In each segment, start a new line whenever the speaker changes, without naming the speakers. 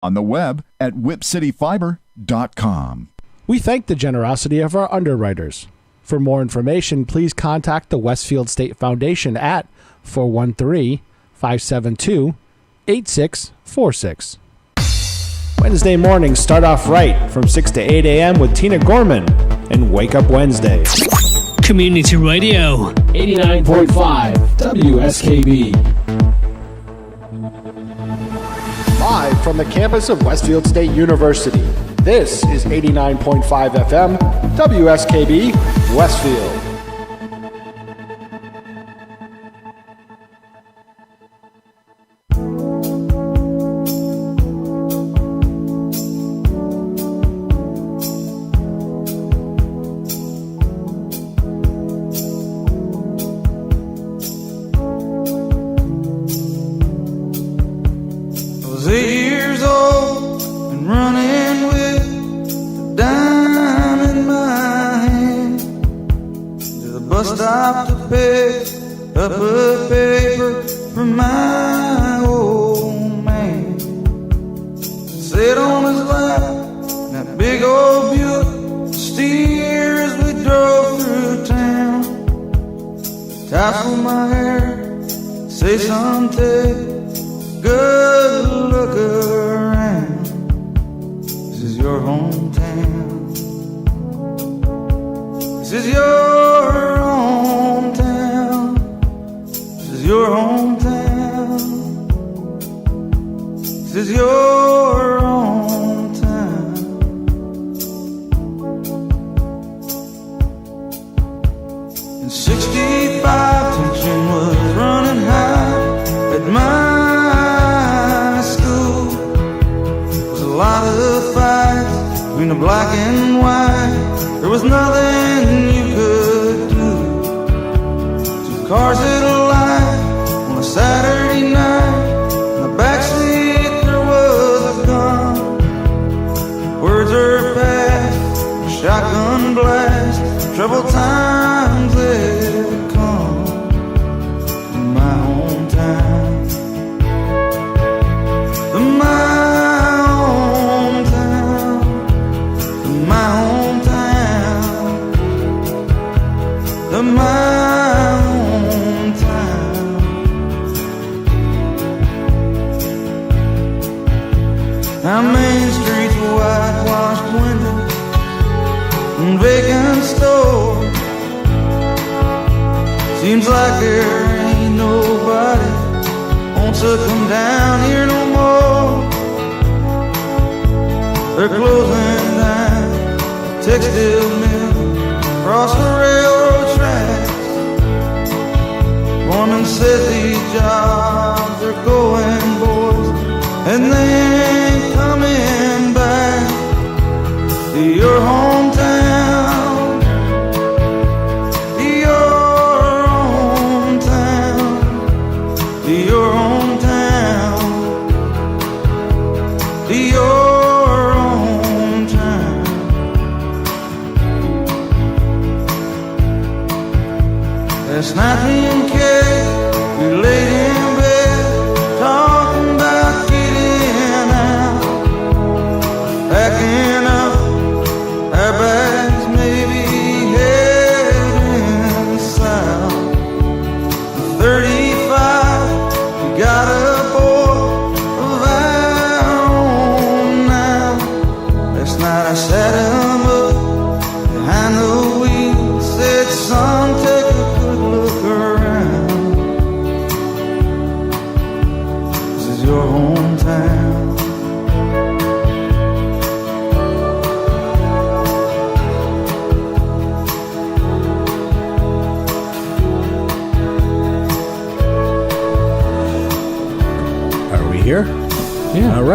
On the web at whipcityfiber.com.
We thank the generosity of our underwriters. For more information, please contact the Westfield State Foundation at 413-572-8646. Wednesday mornings start off right from 6 to 8 a.m. with Tina Gorman and Wake Up Wednesday.
Community Radio
89.5 WSKB. Live from the campus of Westfield State University, this is 89.5 FM WSKB Westfield.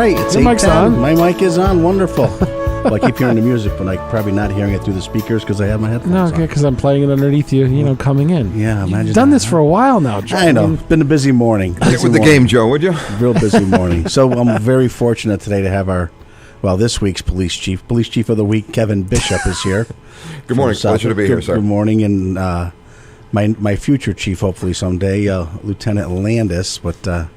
It's 8:10. My mic is on. Wonderful. Well, I keep hearing the music, but I'm probably not hearing it through the speakers because I have my headphones on.
No, okay, because I'm playing it underneath you, coming in.
Yeah, imagine.
You've done this for a while now, Joe.
I know. It's been a busy morning.
Get with the game, Joe, would you?
Real busy morning. So I'm very fortunate today to have this week's police chief of the week, Kevin Bishop, is here.
Good morning. Pleasure to be here, sir.
Good morning, and my future chief, hopefully someday, Lieutenant Landis, but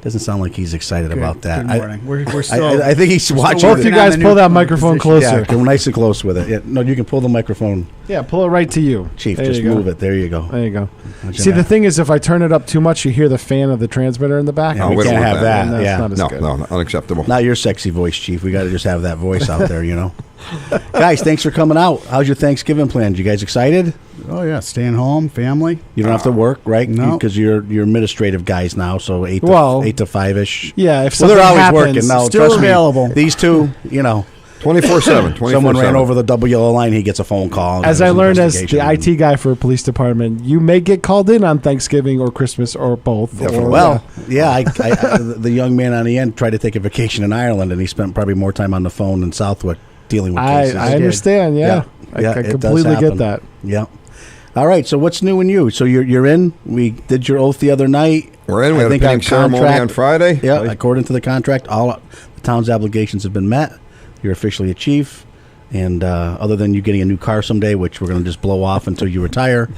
Doesn't sound like he's excited about that.
Good morning. We're still.
I think he's watching.
Both you guys pull that microphone closer.
Yeah, go nice and close with it. Yeah, no, you can pull the microphone.
Yeah, pull it right to you.
Chief, just move it. There you go.
There you go. See, the thing is, if I turn it up too much, you hear the fan of the transmitter in the back.
Yeah, we can't have that. Yeah.
No, unacceptable.
Not your sexy voice, Chief. We got to just have that voice out there, Guys, thanks for coming out. How's your Thanksgiving plans? You guys excited?
Oh, yeah. Staying home, family.
You don't have to work, right?
No.
Because you're administrative guys now, so 8 to 5-ish.
Yeah, if
they're always
happens,
working. No,
still
trust
available.
Me, these two,
24/7.
Someone ran over the double yellow line, he gets a phone call.
As I learned as the IT guy for a police department, you may get called in on Thanksgiving or Christmas or both.
Well, the young man on the end tried to take a vacation in Ireland, and he spent probably more time on the phone in Southwick dealing with cases.
I understand, yeah. I completely get that.
Yeah. All right, so what's new in you? So you're in. We did your oath the other night.
We're in. We had a pending ceremony on Friday.
Yeah, according to the contract, all the town's obligations have been met. You're officially a chief. And other than you getting a new car someday, which we're going to just blow off until you retire.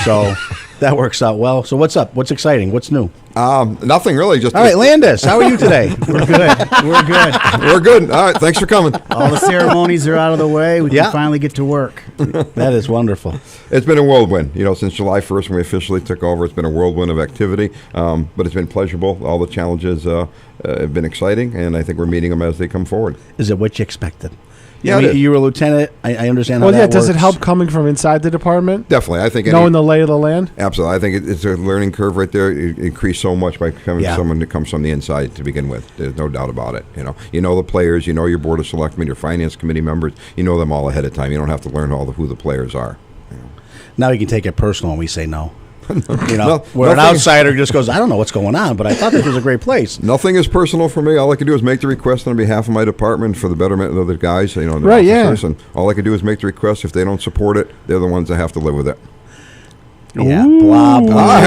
So that works out well. So what's up? What's exciting? What's new?
Nothing really. Just
all right, Landis, how are you today?
We're good. We're good.
We're good. All right, thanks for coming.
All the ceremonies are out of the way. We can finally get to work.
That is wonderful.
It's been a whirlwind. Since July 1st when we officially took over, it's been a whirlwind of activity. But it's been pleasurable. All the challenges have been exciting, and I think we're meeting them as they come forward.
Is it what you expected?
Yeah,
you were a lieutenant. I understand how that works.
Does it help coming from inside the department?
Definitely. I think
knowing the lay of the land?
Absolutely. I think it's a learning curve right there. It increased so much by becoming someone that comes from the inside to begin with. There's no doubt about it. You know the players. You know your board of selectmen, your finance committee members. You know them all ahead of time. You don't have to learn who the players are.
Now you can take it personal when we say no. Where an outsider just goes, I don't know what's going on, but I thought this was a great place.
Nothing is personal for me. All I can do is make the request on behalf of my department for the betterment of the guys, the officers. And all I can do is make the request. If they don't support it, they're the ones that have to live with it.
Yeah, blah, blah.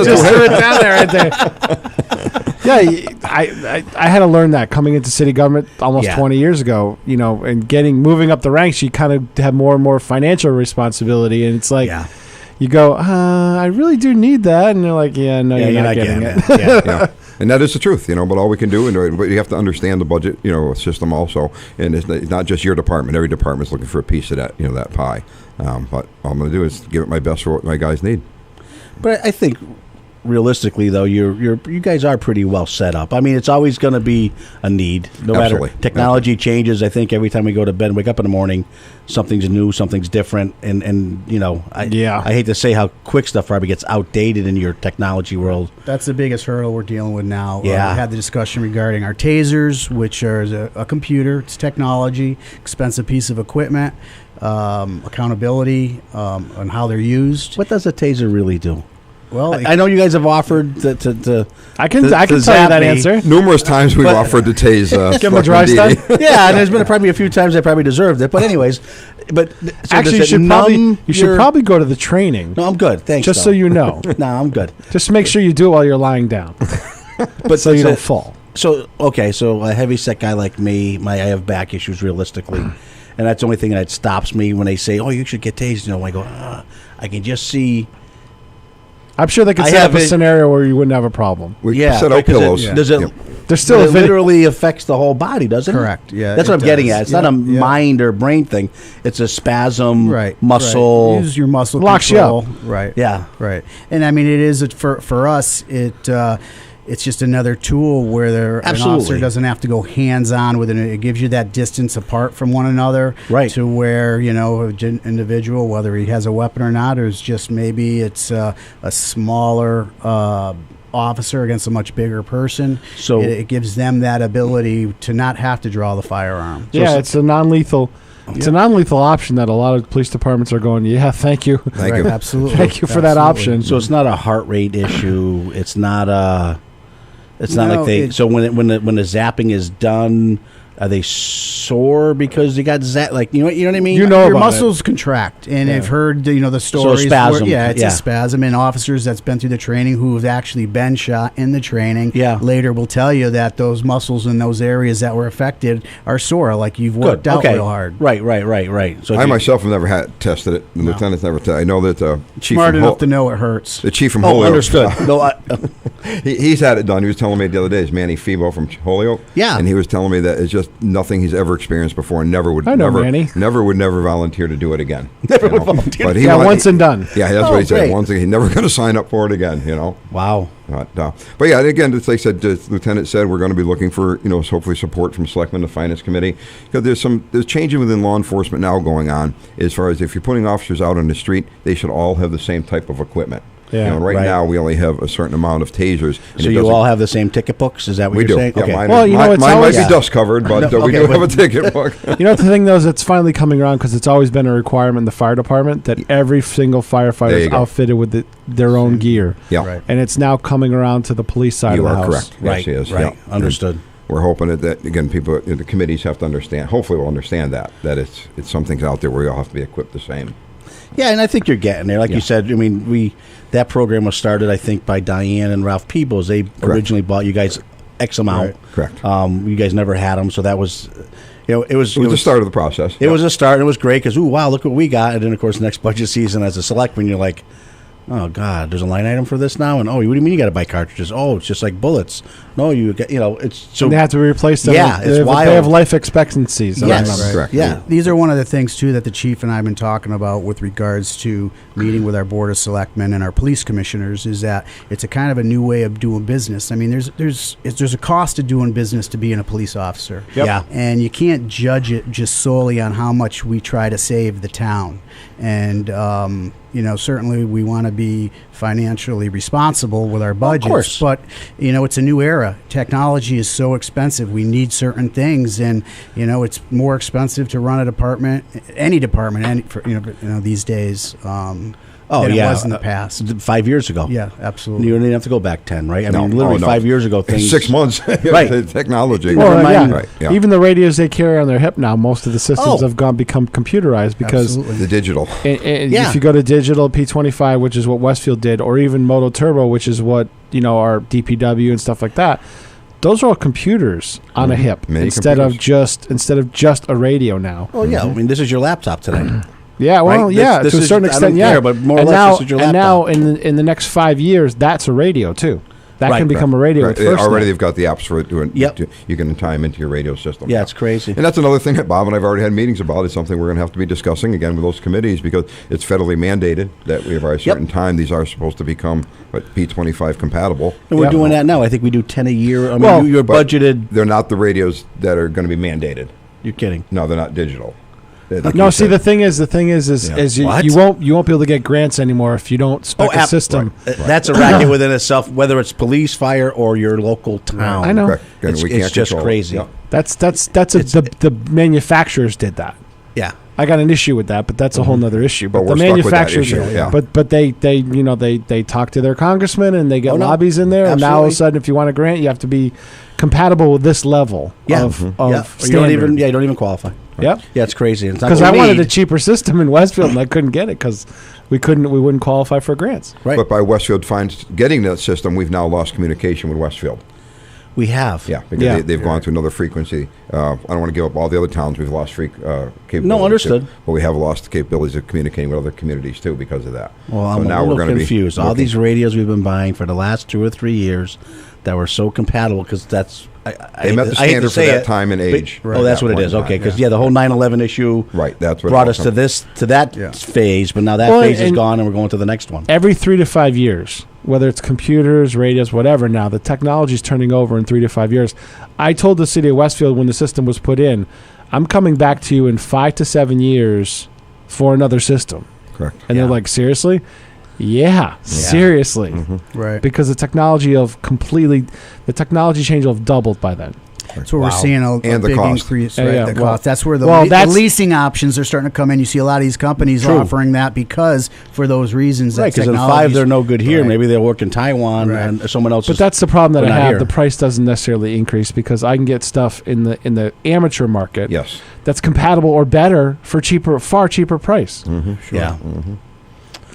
Just threw it down there right there. Yeah, I had to learn that coming into city government almost 20 years ago, and moving up the ranks, you kind of have more and more financial responsibility, and it's like... Yeah. You go, I really do need that, and they're like, you're not getting it.
Yeah. And that is the truth, but all we can do, but you have to understand the budget, system also, and it's not just your department. Every department's looking for a piece of that, that pie. But all I'm going to do is give it my best for what my guys need.
But I think realistically, though, you guys are pretty well set up. I mean, it's always going to be a need, no matter. Technology changes. I think every time we go to bed and wake up in the morning, something's new, something's different, and I hate to say how quick stuff probably gets outdated in your technology world.
That's the biggest hurdle we're dealing with now.
Yeah.
We had the discussion regarding our tasers, which are a computer. It's technology, expensive piece of equipment, accountability, on how they're used.
What does a taser really do?
Well,
I know you guys have offered to
I can tell you that answer.
Numerous times we've offered to tase.
Give them a dry stun.
Yeah, and there's been probably a few times they probably deserved it. But anyways, so
actually, you should probably go to the training.
No, I'm good. Thanks.
Just so you know.
No, I'm good.
Just make sure you do it while you're lying down, but so you don't fall.
So a heavy set guy like me, I have back issues realistically, and that's the only thing that stops me when they say, "Oh, you should get tased." I go, I can just see.
I'm sure they could set up a scenario where you wouldn't have a problem.
We set out pillows.
There's still
it literally affects the whole body, doesn't it?
Correct. Yeah,
that's what I'm getting at. It's not a mind or brain thing. It's a spasm, muscle.
Use your muscle
locks
control.
You up.
Right.
Yeah.
Right. And I mean, it is for us. It's just another tool where an officer doesn't have to go hands-on with it. It gives you that distance apart from one another,
right?
To where an individual, whether he has a weapon or not, or it's a smaller officer against a much bigger person. So it gives them that ability to not have to draw the firearm.
Yeah, it's a non-lethal. It's a non-lethal option that a lot of police departments are going, thank you.
Thank you.
Absolutely.
Thank you for that option.
So it's not a heart rate issue. It's not like they. So when the zapping is done, Are they sore because they got like you know what I mean?
Your muscles contract, and I've heard the stories.
So spasm.
It's a spasm, and officers that's been through the training who have actually been shot in the training later will tell you that those muscles in those areas that were affected are sore, like you've worked out real hard.
Right. So
I myself have never tested it. The lieutenant's never tested. I know that Chief
smart enough to know it hurts.
The chief from Holyoke.
Understood. No,
he's had it done. He was telling me the other day, it's Manny Febo from Holyoke.
Yeah,
and he was telling me that it's just nothing he's ever experienced before, and never would volunteer to do it again.
Never would volunteer.
But once and done.
Yeah, that's what he said. Once again, he's never going to sign up for it again.
Wow.
But yeah, again, as they said, the lieutenant said, we're going to be looking for hopefully support from selectmen, the finance committee, because there's changing within law enforcement now going on as far as if you're putting officers out on the street, they should all have the same type of equipment.
Yeah,
right now we only have a certain amount of tasers.
So you all have the same ticket books? Is that what you're saying?
Yeah,
okay.
Mine might be dust covered, but we do have a ticket book.
The thing though is it's finally coming around because it's always been a requirement in the fire department that every single firefighter is outfitted with their own gear.
Yeah, right.
And it's now coming around to the police side of the house.
You are correct.
Right.
Yes, he is.
Right.
Yeah.
Understood.
We're hoping that again, people, the committees have to understand. Hopefully, we'll understand that it's something's out there where we all have to be equipped the same.
Yeah, and I think you're getting there. Like you said, I mean, that program was started, I think, by Diane and Ralph Peebles. They originally bought you guys X amount.
Correct.
You guys never had them, so that was, it was
the start of the process.
It was a start, and it was great because, wow, look what we got. And then, of course, next budget season as a selectman, you're like, oh, God, there's a line item for this now? And, what do you mean you got to buy cartridges? Oh, it's just like bullets. No, you get, it's so.
And they have to replace them.
Yeah, it's wild.
They have life expectancies.
Yes,
correct.
Yeah, these are one of the things, too, that the chief and I have been talking about with regards to meeting with our board of selectmen and our police commissioners is that it's a kind of a new way of doing business. I mean, there's a cost to doing business to being a police officer.
Yep. Yeah.
And you can't judge it just solely on how much we try to save the town. And, certainly we want to be financially responsible with our budgets. Of course. But, it's a new era. Technology is so expensive. We need certain things. And, it's more expensive to run a department, any department, these days. Than it was in the past.
5 years ago.
Yeah, absolutely.
You don't even have to go back 10, right? I mean, literally 5 years ago, things.
6 months.
Right.
Technology.
Well,
Right. Yeah.
Even the radios they carry on their hip now, most of the systems have become computerized because
the digital.
If you go to digital P25, which is what Westfield did, or even Moto Turbo, which is what our DPW and stuff like that. Those are all computers on a hip instead of just a radio now.
Oh yeah, I mean this is your laptop today.
Yeah, well,
right?
to a certain extent,
care, but more or less, this is your laptop.
And now, in the next 5 years, that's a radio too. That can become a radio. With
already, they've got the apps for it.
Yep.
You can tie them into your radio system.
Yeah, it's crazy.
And that's another thing that Bob and I've already had meetings about. It's something we're going to have to be discussing again with those committees because it's federally mandated that we have a certain time. These are supposed to become P25 compatible.
And we're doing that now. I think we do 10 a year. I mean, you're budgeted.
They're not the radios that are going to be mandated.
You're kidding.
No, they're not digital.
No, see, the thing is, you won't be able to get grants anymore if you don't spec a system.
Right. That's a racket within itself, whether it's police, fire, or your local town.
I know.
It's just crazy.
Yep.
The manufacturers did that.
Yeah.
I got an issue with that, but that's a whole nother issue. But the manufacturers, but they talk to their congressman and they get lobbies in there. Absolutely. And now all of a sudden, if you want a grant, you have to be compatible with this level of standard.
You don't even qualify.
Yep.
Yeah, it's crazy.
Because I wanted a cheaper system in Westfield and I couldn't get it because we wouldn't qualify for grants.
Right. But by Westfield getting that system, we've now lost communication with Westfield.
We have.
Yeah, because they've gone to another frequency. I don't want to give up all the other towns. We've lost capabilities.
No, understood.
But we have lost the capabilities of communicating with other communities, too, because of that.
Well, I'm a little confused. All these radios we've been buying for the last 2 or 3 years that were so compatible because that's...
They met the standard for that time and age.
That's what it is. Okay, because the whole 9/11 issue
that's what
brought us to that phase, but now that phase is gone and we're going to the next one.
Every 3 to 5 years, whether it's computers, radios, whatever, now the technology is turning over in 3 to 5 years. I told the city of Westfield when the system was put in, I'm coming back to you in 5 to 7 years for another system.
Correct.
And they're like, seriously? Yeah, seriously.
Mm-hmm. Right.
Because the technology change will have doubled by then.
So we're seeing a big increase, right?
Yeah.
The cost. That's where the leasing options are starting to come in. You see a lot of these companies offering that because for those reasons.
Right, because in 5 they're no good here. Right. Maybe they'll work in Taiwan and someone else.
But that's the problem that I have. Here. The price doesn't necessarily increase because I can get stuff in the amateur market.
Yes.
That's compatible or better for far cheaper price.
Mm-hmm, sure. Yeah.
Mm-hmm.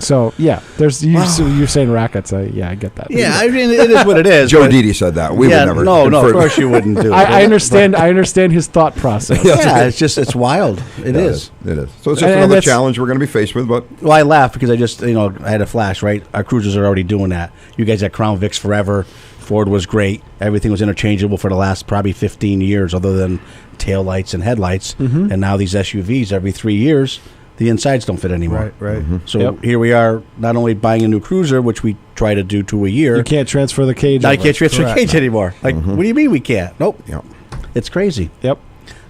So there's you're saying rackets. I get that.
Yeah, I mean it is what it is.
Joe Didi said that. We would never.
No, of course you wouldn't do it.
I understand. I understand his thought process.
Yeah, it's wild. It is.
It is. So it's just another challenge we're going to be faced with. But
I laugh because I had a flash. Right, our cruisers are already doing that. You guys had Crown Vics forever. Ford was great. Everything was interchangeable for the last probably 15 years, other than tail lights and headlights. Mm-hmm. And now these SUVs, every 3 years. The insides don't fit anymore.
Right.
Mm-hmm.
So here we are, not only buying a new cruiser, which we try to do 2 a year.
You can't transfer the cage.
I can't transfer the cage anymore. Like, what do you mean we can't? Nope.
Yep.
It's crazy.
Yep.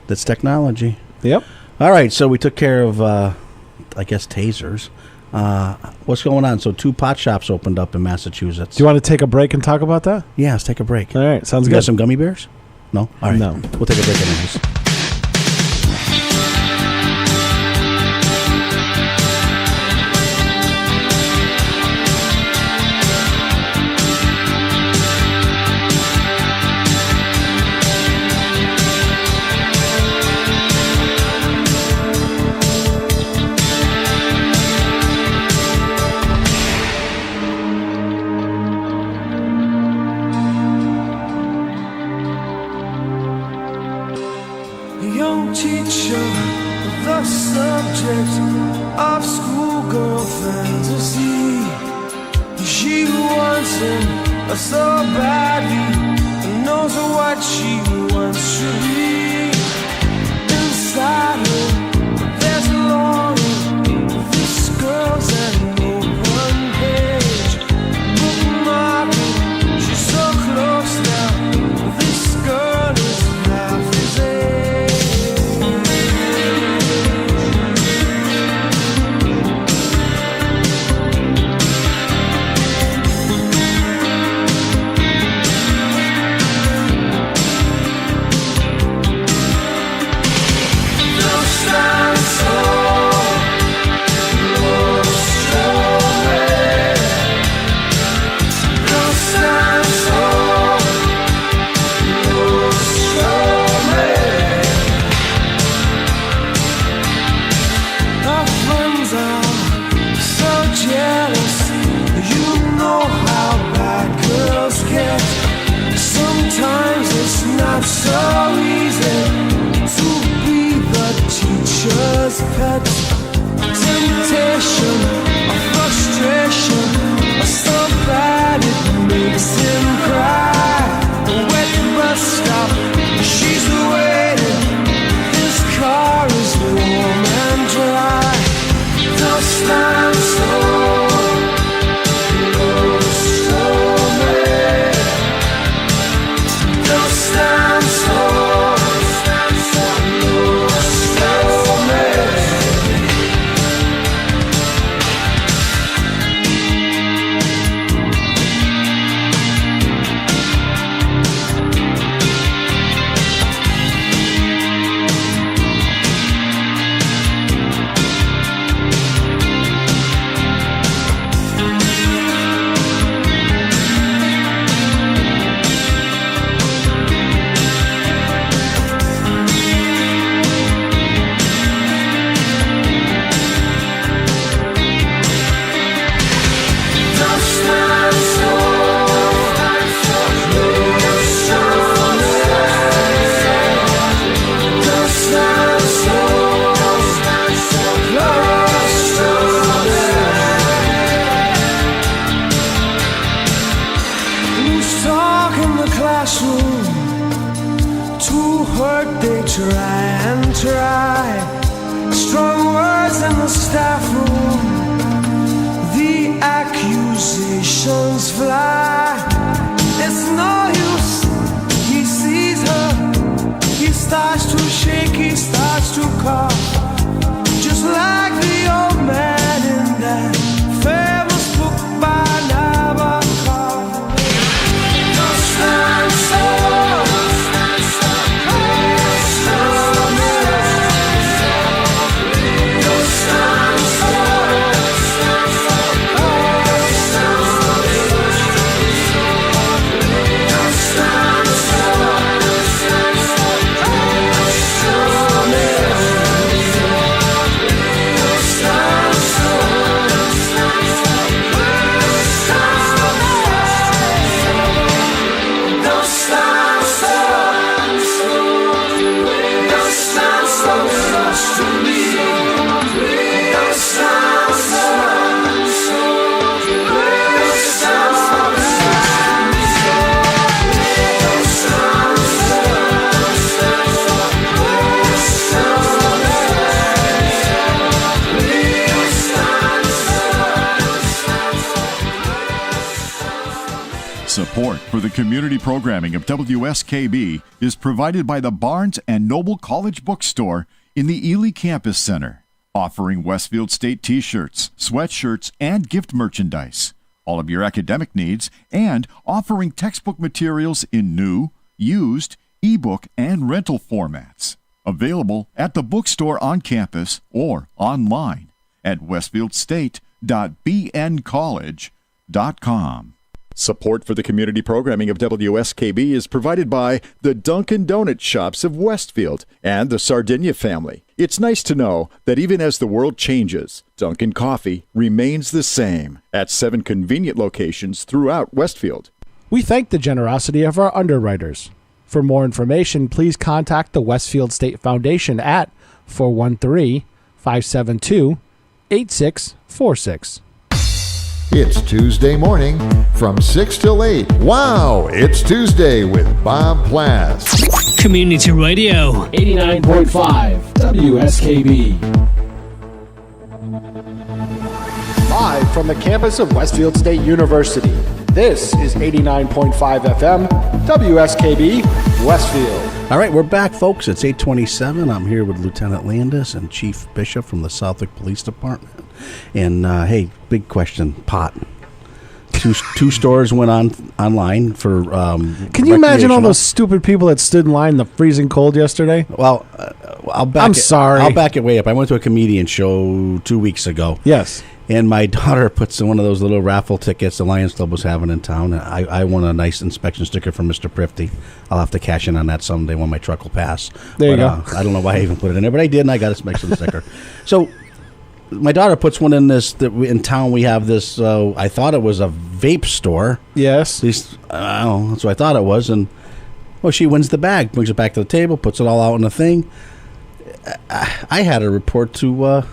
That's technology.
Yep.
All right, so we took care of, I guess, tasers. What's going on? So 2 pot shops opened up in Massachusetts.
Do you want to take a break and talk about that?
Yeah, let's take a break.
All right, sounds good.
You got some gummy bears? No? All right.
No.
We'll take a break anyways.
Support for the community programming of WSKB is provided by the Barnes & Noble College Bookstore in the Ely Campus Center, offering Westfield State t-shirts, sweatshirts, and gift merchandise, all of your academic needs, and offering textbook materials in new, used, ebook, and rental formats. Available at the bookstore on campus or online at westfieldstate.bncollege.com. Support for the community programming of WSKB is provided by the Dunkin' Donut Shops of Westfield and the Sardinia family. It's nice to know that even as the world changes, Dunkin' Coffee remains the same at 7 convenient locations throughout Westfield.
We thank the generosity of our underwriters. For more information, please contact the Westfield State Foundation at 413-572-8646.
It's Tuesday morning from 6 till 8. Wow, it's Tuesday with Bob Plass.
Community Radio
89.5 WSKB.
Live from the campus of Westfield State University, this is 89.5 FM, WSKB, Westfield.
All right, we're back, folks. It's 8:27. I'm here with Lieutenant Landis and Chief Bishop from the Southwick Police Department. And, hey, big question, pot. Two stores went online for
Can you imagine all those stupid people that stood in line in the freezing cold yesterday?
Well, I'm
sorry.
I'll back it way up. I went to a comedian show 2 weeks ago.
Yes.
And my daughter puts in one of those little raffle tickets the Lions Club was having in town. I won a nice inspection sticker from Mr. Prifty. I'll have to cash in on that someday when my truck will pass.
There you go.
I don't know why I even put it in there, but I did, and I got a inspection sticker. So my daughter puts one in in town. We have this, I thought it was a vape store.
Yes.
At least, I don't know, that's what I thought it was. And, well, she wins the bag, brings it back to the table, puts it all out in the thing. I had a report to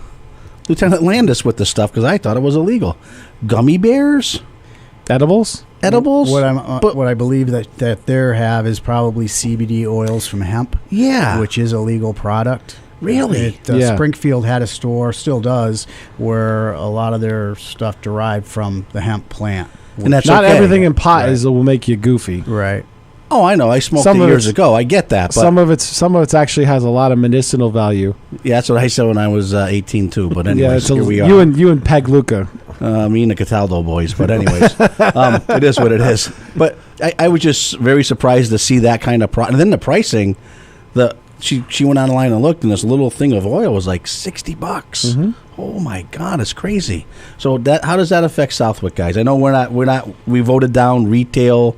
Lieutenant Landis with this stuff because I thought it was illegal. Gummy bears?
Edibles?
What I believe that they have is probably CBD oils from hemp.
Yeah.
Which is a legal product.
Really?
Springfield had a store, still does, where a lot of their stuff derived from the hemp plant.
And that's
not
okay.
everything in pot will make you goofy.
Right.
Oh, I know. I smoked it years ago. I get that. But
some of it actually has a lot of medicinal value.
Yeah, that's what I said when I was 18 too. But anyways, here we are.
You and Peg Luca.
Me and the Cataldo boys. But anyways, it is what it is. But I was just very surprised to see that kind of product. And then the pricing, she went online and looked, and this little thing of oil was like $60. Mm-hmm. Oh my God, it's crazy. So how does that affect Southwick, guys? I know we voted down retail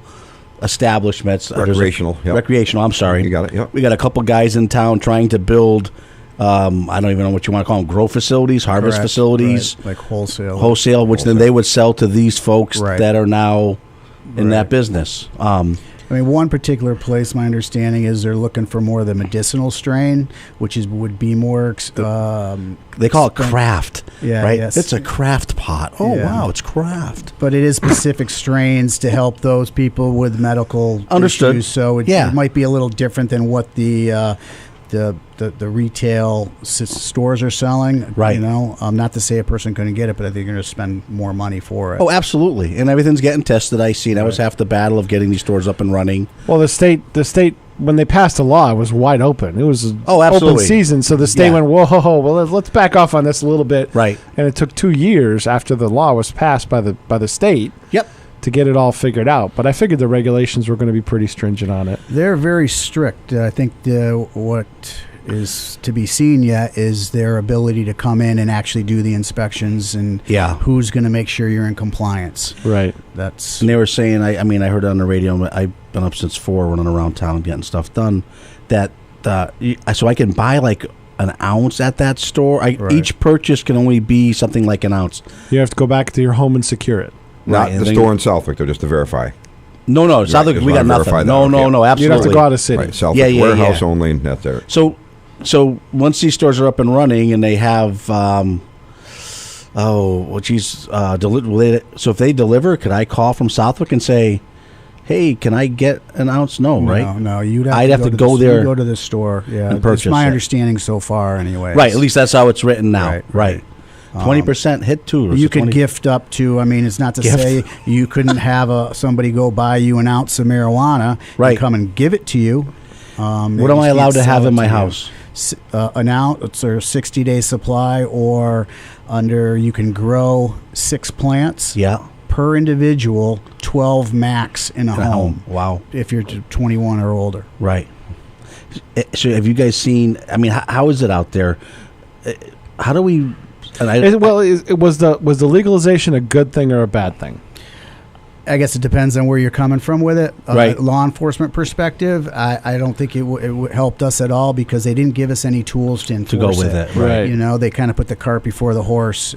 establishments.
Recreational.
Recreational, I'm sorry.
You got it, yep.
We got a couple guys in town trying to build, I don't even know what you want to call them, grow facilities, harvest facilities.
Right. Like wholesale.
Wholesale, which then they would sell to these folks that are now in that business.
I mean, one particular place, my understanding is they're looking for more of the medicinal strain, which would be more.
They call it craft, right?
Yes.
It's a craft pot. Oh wow, it's craft.
But it is specific strains to help those people with medical
Understood.
issues. So it might be a little different than what the retail stores are selling.
Right.
You know, not to say a person couldn't get it, but I think you're going to spend more money for it.
Oh, absolutely. And everything's getting tested. I see. That was half the battle of getting these stores up and running.
Well, the state, when they passed the law, it was wide open. It was
absolutely.
Open season. So the state went, whoa, well, let's back off on this a little bit.
Right.
And it took 2 years after the law was passed by the state.
Yep.
To get it all figured out. But I figured the regulations were going to be pretty stringent on it.
They're very strict. I think what is to be seen yet is their ability to come in and actually do the inspections and who's going to make sure you're in compliance.
Right.
And they were saying, I heard it on the radio, I've been up since 4 running around town getting stuff done, that so I can buy like an ounce at that store. Each purchase can only be something like an ounce.
You have to go back to your home and secure it.
Not the store in Southwick, though, just to verify.
No, Southwick, we got nothing. No, absolutely.
You'd have to go out of city.
Right, Southwick warehouse only, and that's there.
So once these stores are up and running and they have, so if they deliver, could I call from Southwick and say, hey, can I get an ounce? No, right?
No,
I'd have to go there.
Go to the store,
and purchase.
That's my understanding so far, anyway.
Right, at least that's how it's written now. Right. 20% hit too.
You could gift up to. I mean, it's not to say you couldn't have somebody go buy you an ounce of marijuana and come and give it to you.
What am I allowed to have in my house?
An ounce or 60-day supply, or you can grow 6 plants.
Yeah.
Per individual, 12 max in a home.
Wow.
If you're 21 or older.
Right. So have you guys seen, I mean, how is it out there? How do we...
was the legalization a good thing or a bad thing?
I guess it depends on where you're coming from with it.
Right.
Law enforcement perspective, I don't think it helped us at all because they didn't give us any tools to enforce
go with it. Right.
You know, they kind of put the cart before the horse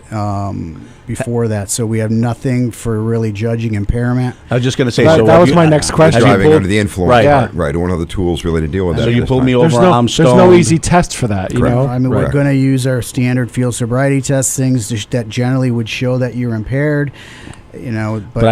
before that. So we have nothing for really judging impairment.
I was just going to say,
that was my next question.
Driving under the influence.
Right.
Right. One of the tools really to deal with that.
So you pulled me over, I'm stoned.
There's no easy test for that, you know?
I mean, we're going to use our standard field sobriety test, things that generally would show that you're impaired. You know,
but if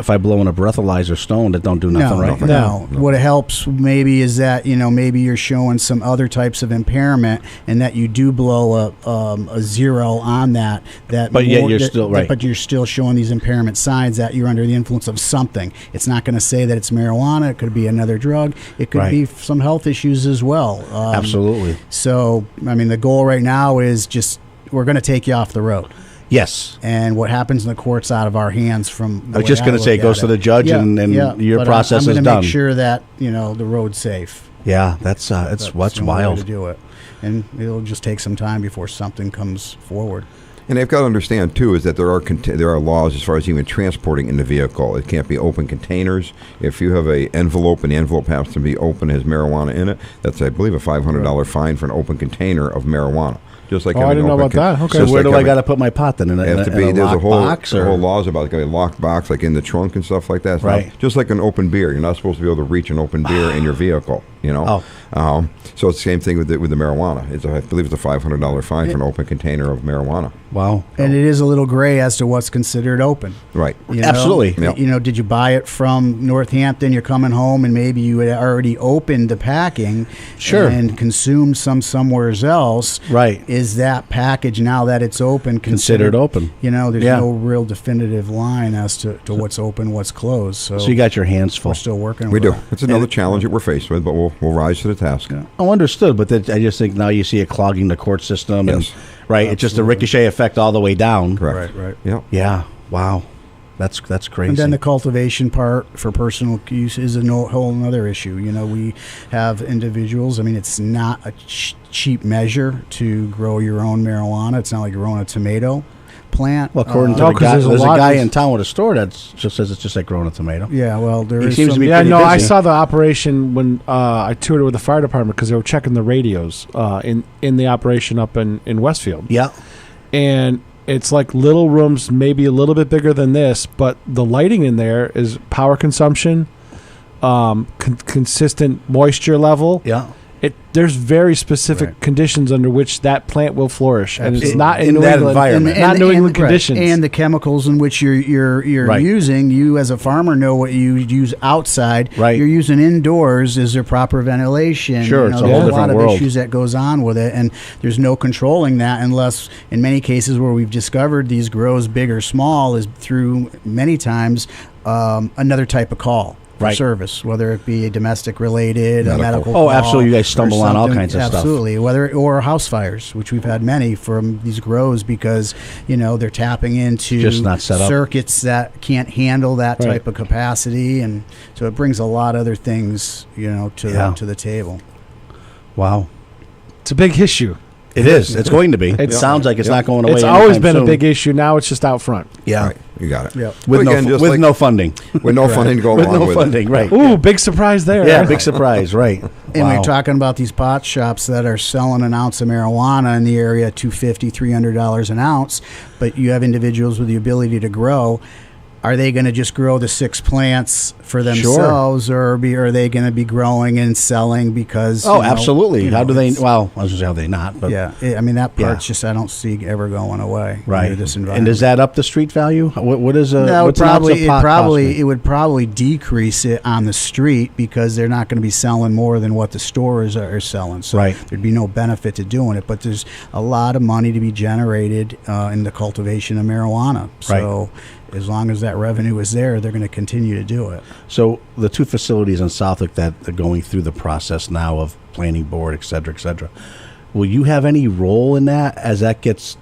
I blow in a breathalyzer stone, that don't do nothing, right?
No. What helps maybe is that, you know, maybe you're showing some other types of impairment, and that you do blow a 0 on that.
But yet you're still right.
But you're still showing these impairment signs that you're under the influence of something. It's not going to say that it's marijuana. It could be another drug. It could be some health issues as well.
Absolutely.
So, I mean, the goal right now is just we're going to take you off the road.
Yes.
And what happens in the court's out of our hands from the
I was just going to say it goes to the judge and your process is done.
I'm going to make sure that, you know, the road's safe.
Yeah, that's what's wild.
To do it. And it'll just take some time before something comes forward.
And they've got to understand, too, is that there are laws as far as even transporting in the vehicle. It can't be open containers. If you have an envelope and the envelope has to be open, has marijuana in it, that's, I believe, a $500 fine for an open container of marijuana. Just like
I didn't know about that. Okay,
so where do I got to put my pot then? In a locked box?
There's a whole laws about a locked box, like in the trunk and stuff like that.
Right.
Just like an open beer, you're not supposed to be able to reach an open beer in your vehicle. You know. So it's the same thing with the marijuana. I believe it's a $500 fine for an open container of marijuana.
Wow.
And it is a little gray as to what's considered open.
Right.
You know?
Absolutely.
Yep.
You know, did you buy it from Northampton? You're coming home and maybe you had already opened the packing.
Sure.
And consumed somewhere else.
Right.
Is that package, now that it's open,
considered open?
You know, there's no real definitive line as to what's open, what's closed. So
you got your hands full.
We're still working.
We do.
It.
It's another challenge that we're faced with, but we'll rise to the task.
Yeah.
Oh, understood. But I just think now you see it clogging the court system.
Yes.
And, right. It's just a ricochet effect all the way down.
Correct.
Right.
Yeah.
Yeah. Wow. That's crazy.
And then the cultivation part for personal use is a whole other issue. You know, we have individuals. I mean, it's not a cheap measure to grow your own marijuana. It's not like growing a tomato plant.
Well, according to the guy, there's a guy in town with a store that just says it's just like growing a tomato.
Yeah, well,
he seems to be pretty busy.
I saw the operation when I toured it with the fire department because they were checking the radios in the operation up in Westfield.
Yeah,
and it's like little rooms, maybe a little bit bigger than this, but the lighting in there is power consumption, consistent moisture level.
Yeah.
There's very specific conditions under which that plant will flourish, and it's not
in that environment,
not New England conditions,
and the chemicals in which you're using. You as a farmer know what you use outside.
Right.
You're using indoors. Is there proper ventilation?
Sure, it's a whole
there's
different
a lot
world.
of issues that goes on with it, and there's no controlling that unless, in many cases where we've discovered these grows big or small, is through many times another type of call. For service, whether it be a domestic related, a medical call.
Oh, absolutely. You guys stumble on all kinds of stuff.
Absolutely. Or house fires, which we've had many from these grows because, you know, they're tapping into
just not set up.
Circuits that can't handle that type of capacity. And so it brings a lot of other things, you know, to the table.
Wow.
It's a big issue.
It is. It's going to be. It sounds like it's not going away.
It's always been a big issue. Now it's just out front.
Yeah.
Right. You got it.
Yeah.
With no funding.
With no funding going
with
along
no
with
funding,
it.
right.
Ooh, big surprise there.
Yeah, big surprise, right.
And we're talking about these pot shops that are selling an ounce of marijuana in the area, $250, $300 an ounce, but you have individuals with the ability to grow. are they going to just grow the 6 plants for themselves, or are they going to be growing and selling because?
Absolutely. How do they? Well, I was going to say how they not, but
I mean that part's just I don't see ever going away.
Right.
Under this environment.
And does that up the street value? What is a?
No,
what's
it would probably decrease it on the street because they're not going to be selling more than what the stores are selling. So there'd be no benefit to doing it. But there's a lot of money to be generated in the cultivation of marijuana. So as long as that revenue is there, they're going to continue to do it.
So the 2 facilities in Southwick that are going through the process now of planning board, et cetera, will you have any role in that as that gets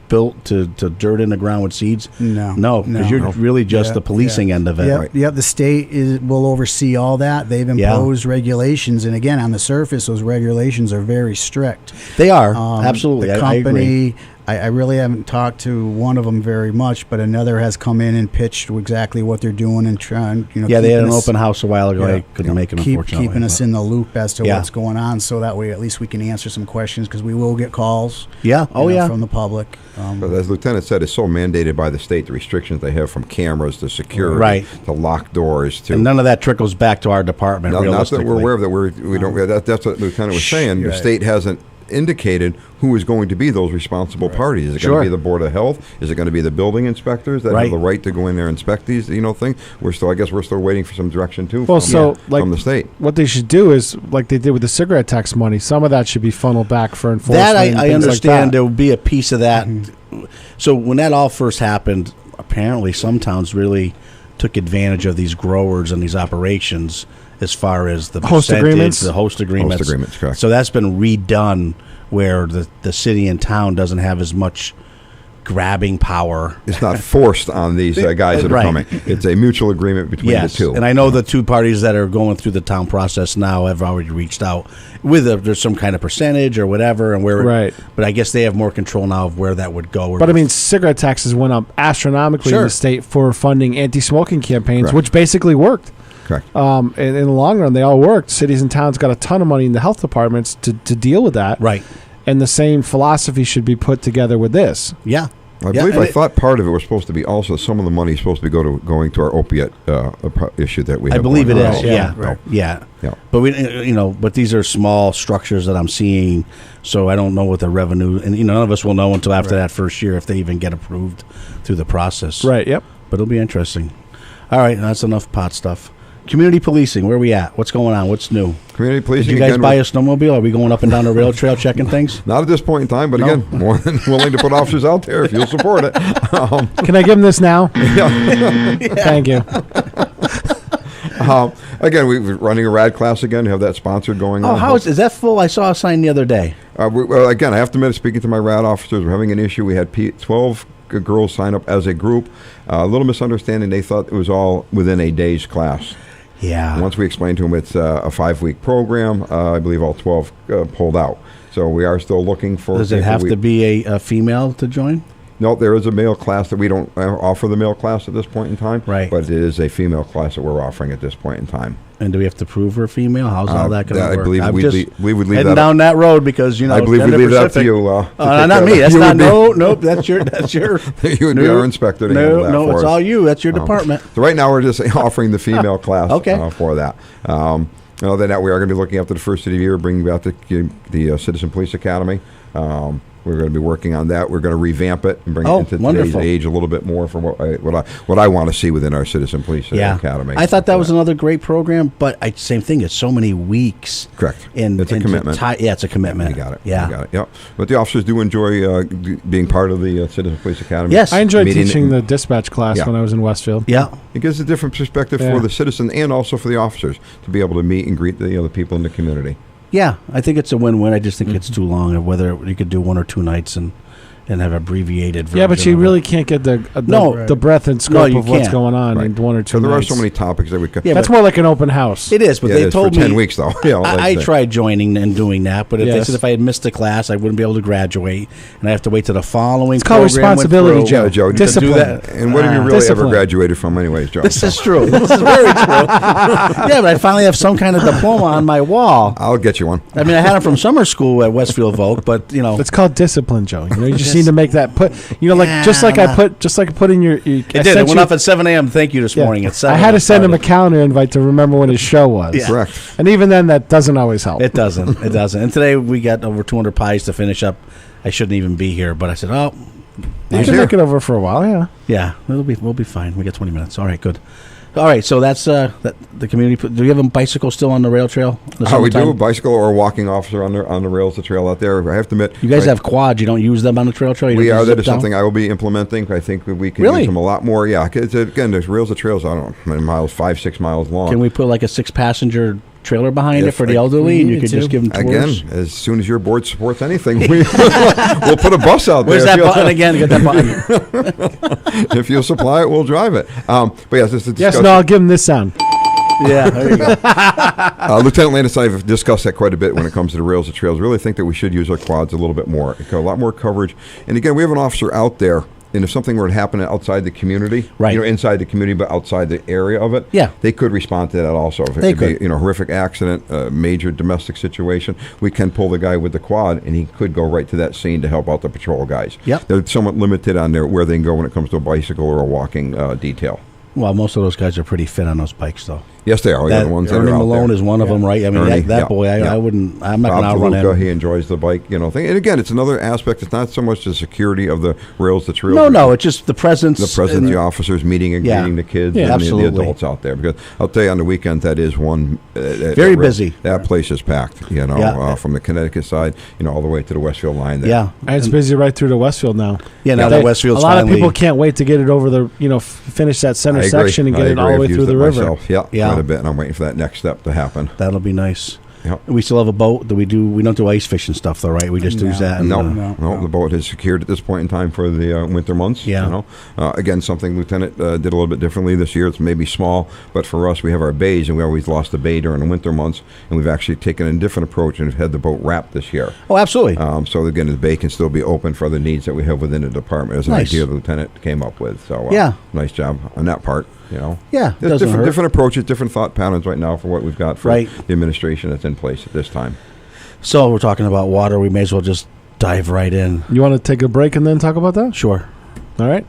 built to dirt in the ground with seeds? No, because you're really just the policing end of it.
The state will oversee all that. They've imposed regulations, and again, on the surface, those regulations are very strict.
They are, absolutely.
The company,
I agree.
I really haven't talked to one of them very much, but another has come in and pitched exactly what they're doing and trying.
They had an open house a while ago. I couldn't make it, unfortunately.
Keeping us in the loop as to what's going on, so that way at least we can answer some questions because we will get calls. From the public.
But as Lieutenant said, it's so mandated by the state, the restrictions they have from cameras to security to locked doors to.
And none of that trickles back to our department.
Not that we're aware of that. We don't. That's what Lieutenant was saying. The state hasn't indicated who is going to be those responsible parties. Is it going to be the Board of Health? Is it going to be the building inspectors that have the right to go in there and inspect these things? I guess we're still waiting for some direction too from the state.
What they should do is like they did with the cigarette tax money. Some of that should be funneled back for enforcement.
That I understand. There will be a piece of that. So when that all first happened, apparently some towns really took advantage of these growers and these operations as far as the
host agreements.
The host agreements.
Host agreements, correct.
So that's been redone where the city and town doesn't have as much grabbing power.
It's not forced on these guys that are coming. It's a mutual agreement between the two.
And I know the 2 parties that are going through the town process now have already reached out with there's some kind of percentage or whatever, and where. But I guess they have more control now of where that would go.
But I mean, cigarette taxes went up astronomically in the state for funding anti-smoking campaigns, which basically worked.
Correct.
And in the long run, they all worked. Cities and towns got a ton of money in the health departments to deal with that.
Right.
And the same philosophy should be put together with this.
Yeah.
I thought part of it was supposed to be also some of the money is supposed to be going to our opiate issue that we have.
I believe it is.
Yeah.
But but these are small structures that I'm seeing, so I don't know what the revenue, and none of us will know until after that first year if they even get approved through the process.
Right. Yep.
But it'll be interesting. All right, that's enough pot stuff. Community policing, where are we at? What's going on? What's new?
Community policing.
Did you guys buy a snowmobile? Are we going up and down the rail trail checking things?
Not at this point in time, but again, more than willing to put officers out there if you'll support it.
Can I give them this now? Thank you.
Again, we're running a RAD class again. Have that sponsored going on.
Is that full? I saw a sign the other day.
Again, I have to admit, speaking to my RAD officers, we're having an issue. We had 12 girls sign up as a group. A little misunderstanding. They thought it was all within a day's class.
Yeah.
Once we explained to them it's a 5-week program, I believe all 12 pulled out. So we are still looking for.
Does it have to be a female to join?
No, there is a male class that we don't offer the male class at this point in time.
Right.
But it is a female class that we're offering at this point in time.
And do we have to prove we're female? How's all that going to work?
I believe we would leave
heading down that road because
I believe we leave that to you.
Not me. That's not. Nope. That's your.
You would be our inspector.
No, it's all you. That's your department.
So right now we're just offering the female class.
Okay.
For that. Other than that, we are going to be looking after the first of the year, bringing back the Citizen Police Academy. We're going to be working on that. We're going to revamp it and bring it into today's age a little bit more from what I want to see within our Citizen Police Academy.
I thought that was another great program, but same thing. It's so many weeks.
Correct.
It's
a commitment.
It's a commitment.
You got it.
Yeah.
You got it. Yep. But the officers do enjoy being part of the Citizen Police Academy.
Yes.
I enjoyed teaching the dispatch class when I was in Westfield.
Yeah.
It gives a different perspective for the citizen and also for the officers to be able to meet and greet the other people in the community.
Yeah, I think it's a win-win. I just think it's too long. Whether you could do 1 or 2 nights and have abbreviated version.
Yeah, but you really can't get the breadth and scope of what's going on in 1 or 2
So there
nights.
are so many topics that we could.
Yeah, that's more like an open house.
It is, but they told
for
me
10 weeks though.
I tried joining and doing that, but they said if I had missed a class, I wouldn't be able to graduate, and I have to wait till the following.
It's called responsibility, Joe.
Joe,
discipline.
Do that. And what have you really ever graduated from, anyways, Joe?
This is true. This is very true. Yeah, but I finally have some kind of diploma on my wall.
I'll get you one.
I mean, I had it from summer school at Westfield Vogue, but
it's called discipline, Joe. You need to make that put. Just like I put in your.
It did. It went off at 7 a.m. Thank you this morning. At 7.
I had to send him a calendar invite to remember when his show was.
Yeah. Correct.
And even then, that doesn't always help.
It doesn't. It doesn't. And today we got over 200 pies to finish up. I shouldn't even be here, but I said, "Oh,
you can make it over for a while." Yeah.
Yeah, we'll be fine. We got 20 minutes. All right, good. All right, so that's the community. Do you have a bicycle still on the rail trail?
We do, a bicycle or a walking officer on the rails, the trail out there. I have to admit,
you guys have quads. You don't use them on the trail.
That is something I will be implementing. I think we can use them a lot more. Yeah, again, there's rails, the trails. I don't know, many miles, 5-6 miles long.
Can we put like a 6-passenger trailer behind it for the elderly, and you could just give them tours?
Again, as soon as your board supports anything, we'll put a bus out there.
Where's that button again? Get that button.
If you'll supply it, we'll drive it. But yes, this is
I'll give him this sound.
Yeah, there you go.
Lieutenant Landis and I have discussed that quite a bit when it comes to the rails and trails. Really think that we should use our quads a little bit more. A lot more coverage. And again, we have an officer out there. And if something were to happen outside the community, inside the community, but outside the area of it, they could respond to that also. If it could be, horrific accident, a major domestic situation, we can pull the guy with the quad, and he could go right to that scene to help out the patrol guys.
Yep.
They're somewhat limited on where they can go when it comes to a bicycle or a walking detail.
Well, most of those guys are pretty fit on those bikes, though.
Yes, they are. The ones
Ernie
that are
Malone is one of them, right? I mean,
Ernie,
that boy, I'm not going to outrun him.
He enjoys the bike, thing. And again, it's another aspect. It's not so much the security of the rails, the trails.
No, it's just the presence.
The officers meeting and greeting the kids and the adults out there. Because I'll tell you, on the weekend, that is one.
Very busy.
That place is packed, from the Connecticut side, all the way to the Westfield line there.
Yeah.
And it's busy right through to Westfield now.
Yeah, now that Westfield's
a lot of people can't wait to get it over the, finish that center section and get it all the way through the river.
Myself. Quite a bit, and I'm waiting for that next step to happen.
That'll be nice.
Yep.
We still have a boat. We don't do ice fishing stuff, though, right? We just use that.
No. The boat is secured at this point in time for the winter months.
Yeah.
Again, something Lieutenant did a little bit differently this year. It's maybe small, but for us, we have our bays, and we always lost the bay during the winter months, and we've actually taken a different approach and have had the boat wrapped this year.
Oh, absolutely.
So again, the bay can still be open for the needs that we have within the department. As an idea the Lieutenant came up with. So nice job on that part.
Yeah,
there's different approaches, different thought patterns right now for what we've got for the administration that's in place at this time.
So we're talking about water. We may as well just dive right in.
You want to take a break and then talk about that?
Sure.
All right.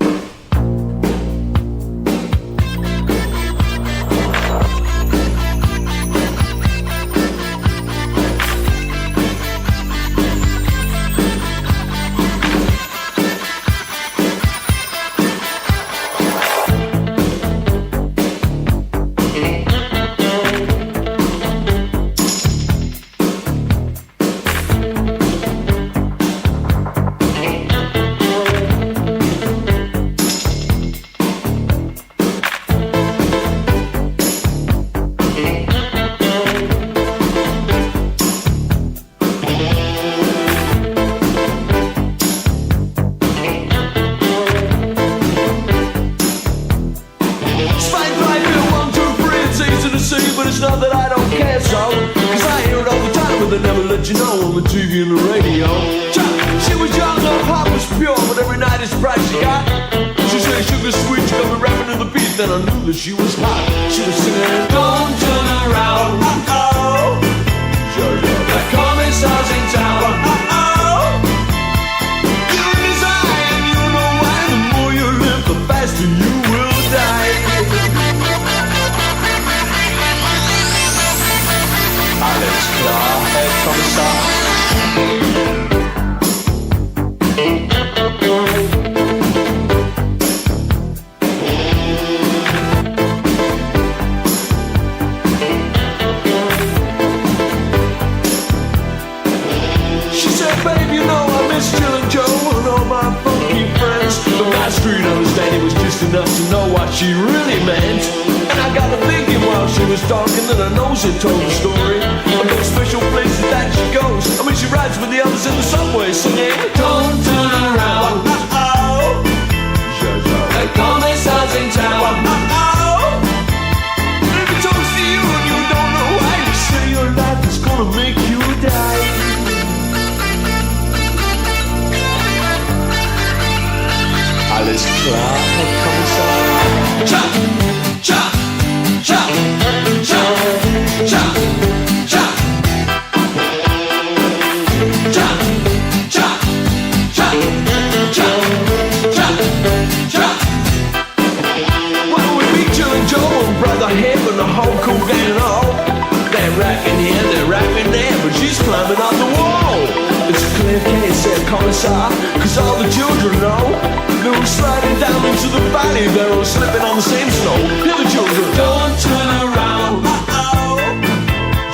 commissar, cause all the children know Lou's sliding down into the valley, they're all slipping on the same snow. Hear the children, don't turn around.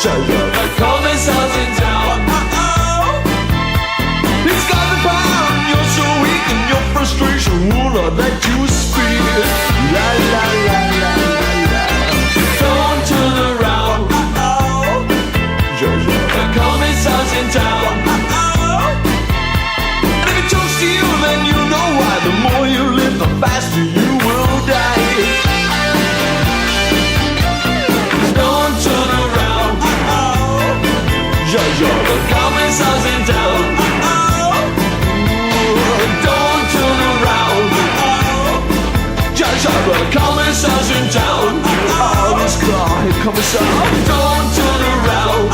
The commissar's in town. He's got the power, and you're so weak, and your frustration will not let you speak. La la la la la. Don't turn around. The commissar's in town. And if he talks to you, then you know why. The more you live, the faster you will die. Don't turn around. The commissar's in town. Don't turn around. The commissar's in town. Oh, this car, here commissar. Don't turn around.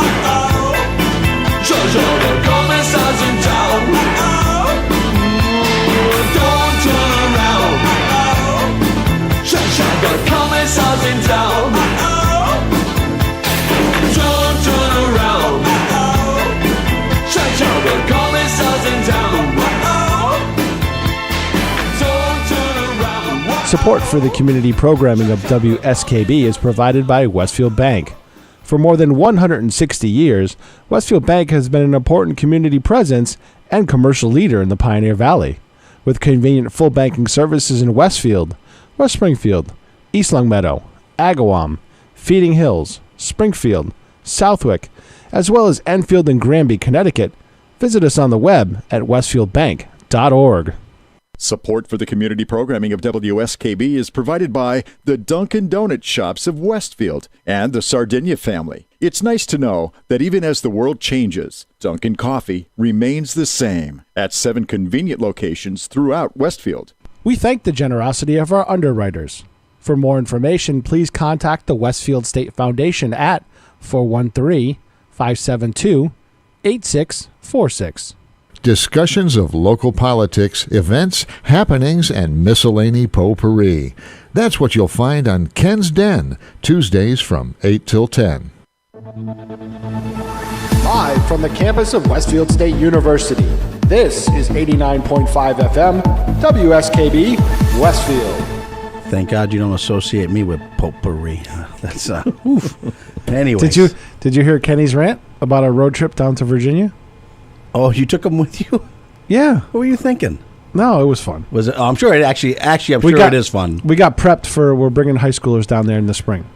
The commissar's in town. Don't turn around. The commissar's in town. Don't turn around. The commissar's in town. Don't turn around.
Support for the community programming of WSKB is provided by Westfield Bank. For more than 160 years, Westfield Bank has been an important community presence and commercial leader in the Pioneer Valley. With convenient full banking services in Westfield, West Springfield, East Longmeadow, Agawam, Feeding Hills, Springfield, Southwick, as well as Enfield and Granby, Connecticut, visit us on the web at westfieldbank.org.
Support for the community programming of WSKB is provided by the Dunkin' Donut Shops of Westfield and the Sardinia family. It's nice to know that even as the world changes, Dunkin' Coffee remains the same at 7 convenient locations throughout Westfield.
We thank the generosity of our underwriters. For more information, please contact the Westfield State Foundation at 413-572-8646.
Discussions of local politics, events, happenings, and miscellany potpourri. That's what you'll find on Ken's Den, Tuesdays from 8 till 10.
Live from the campus of Westfield State University, this is 89.5 FM, WSKB, Westfield.
Thank God you don't associate me with potpourri. That's oof. Anyways.
Did you hear Kenny's rant about a road trip down to Virginia?
Oh, you took him with you?
Yeah.
What were you thinking?
No, it was fun.
Was it? Oh, I'm sure it actually. I'm sure it is fun.
We got prepped for. We're bringing high schoolers down there in the spring.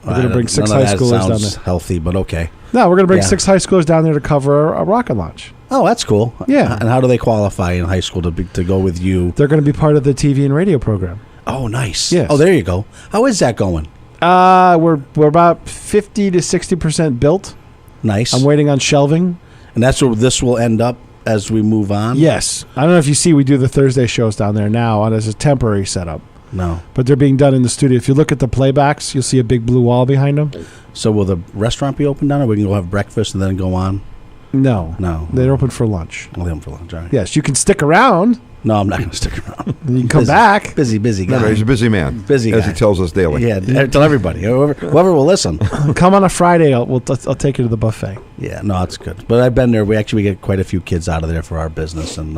We're going to bring 6 high schoolers down there.
Healthy, but okay.
No, we're going to bring 6 high schoolers down there to cover a rocket launch.
Oh, that's cool.
Yeah.
And how do they qualify in high school to go with you?
They're going to be part of the TV and radio program.
Oh, nice.
Yes.
Oh, there you go. How is that going?
We're about 50 to 60% built.
Nice.
I'm waiting on shelving.
And that's where this will end up as we move on?
Yes. I don't know if you see, we do the Thursday shows down there now as a temporary setup.
No.
But they're being done in the studio. If you look at the playbacks, you'll see a big blue wall behind them.
So will the restaurant be open down, or we can go have breakfast and then go on?
No.
No.
They're open for lunch.
They're open for lunch, all right.
Yes, you can stick around.
No, I'm not going to stick around.
You can come back.
Busy guy.
No, he's a busy man.
Busy guy.
As he tells us daily.
Yeah, tell everybody. Whoever will listen.
Come on a Friday. I'll take you to the buffet.
Yeah, no, it's good. But I've been there. We get quite a few kids out of there for our business, and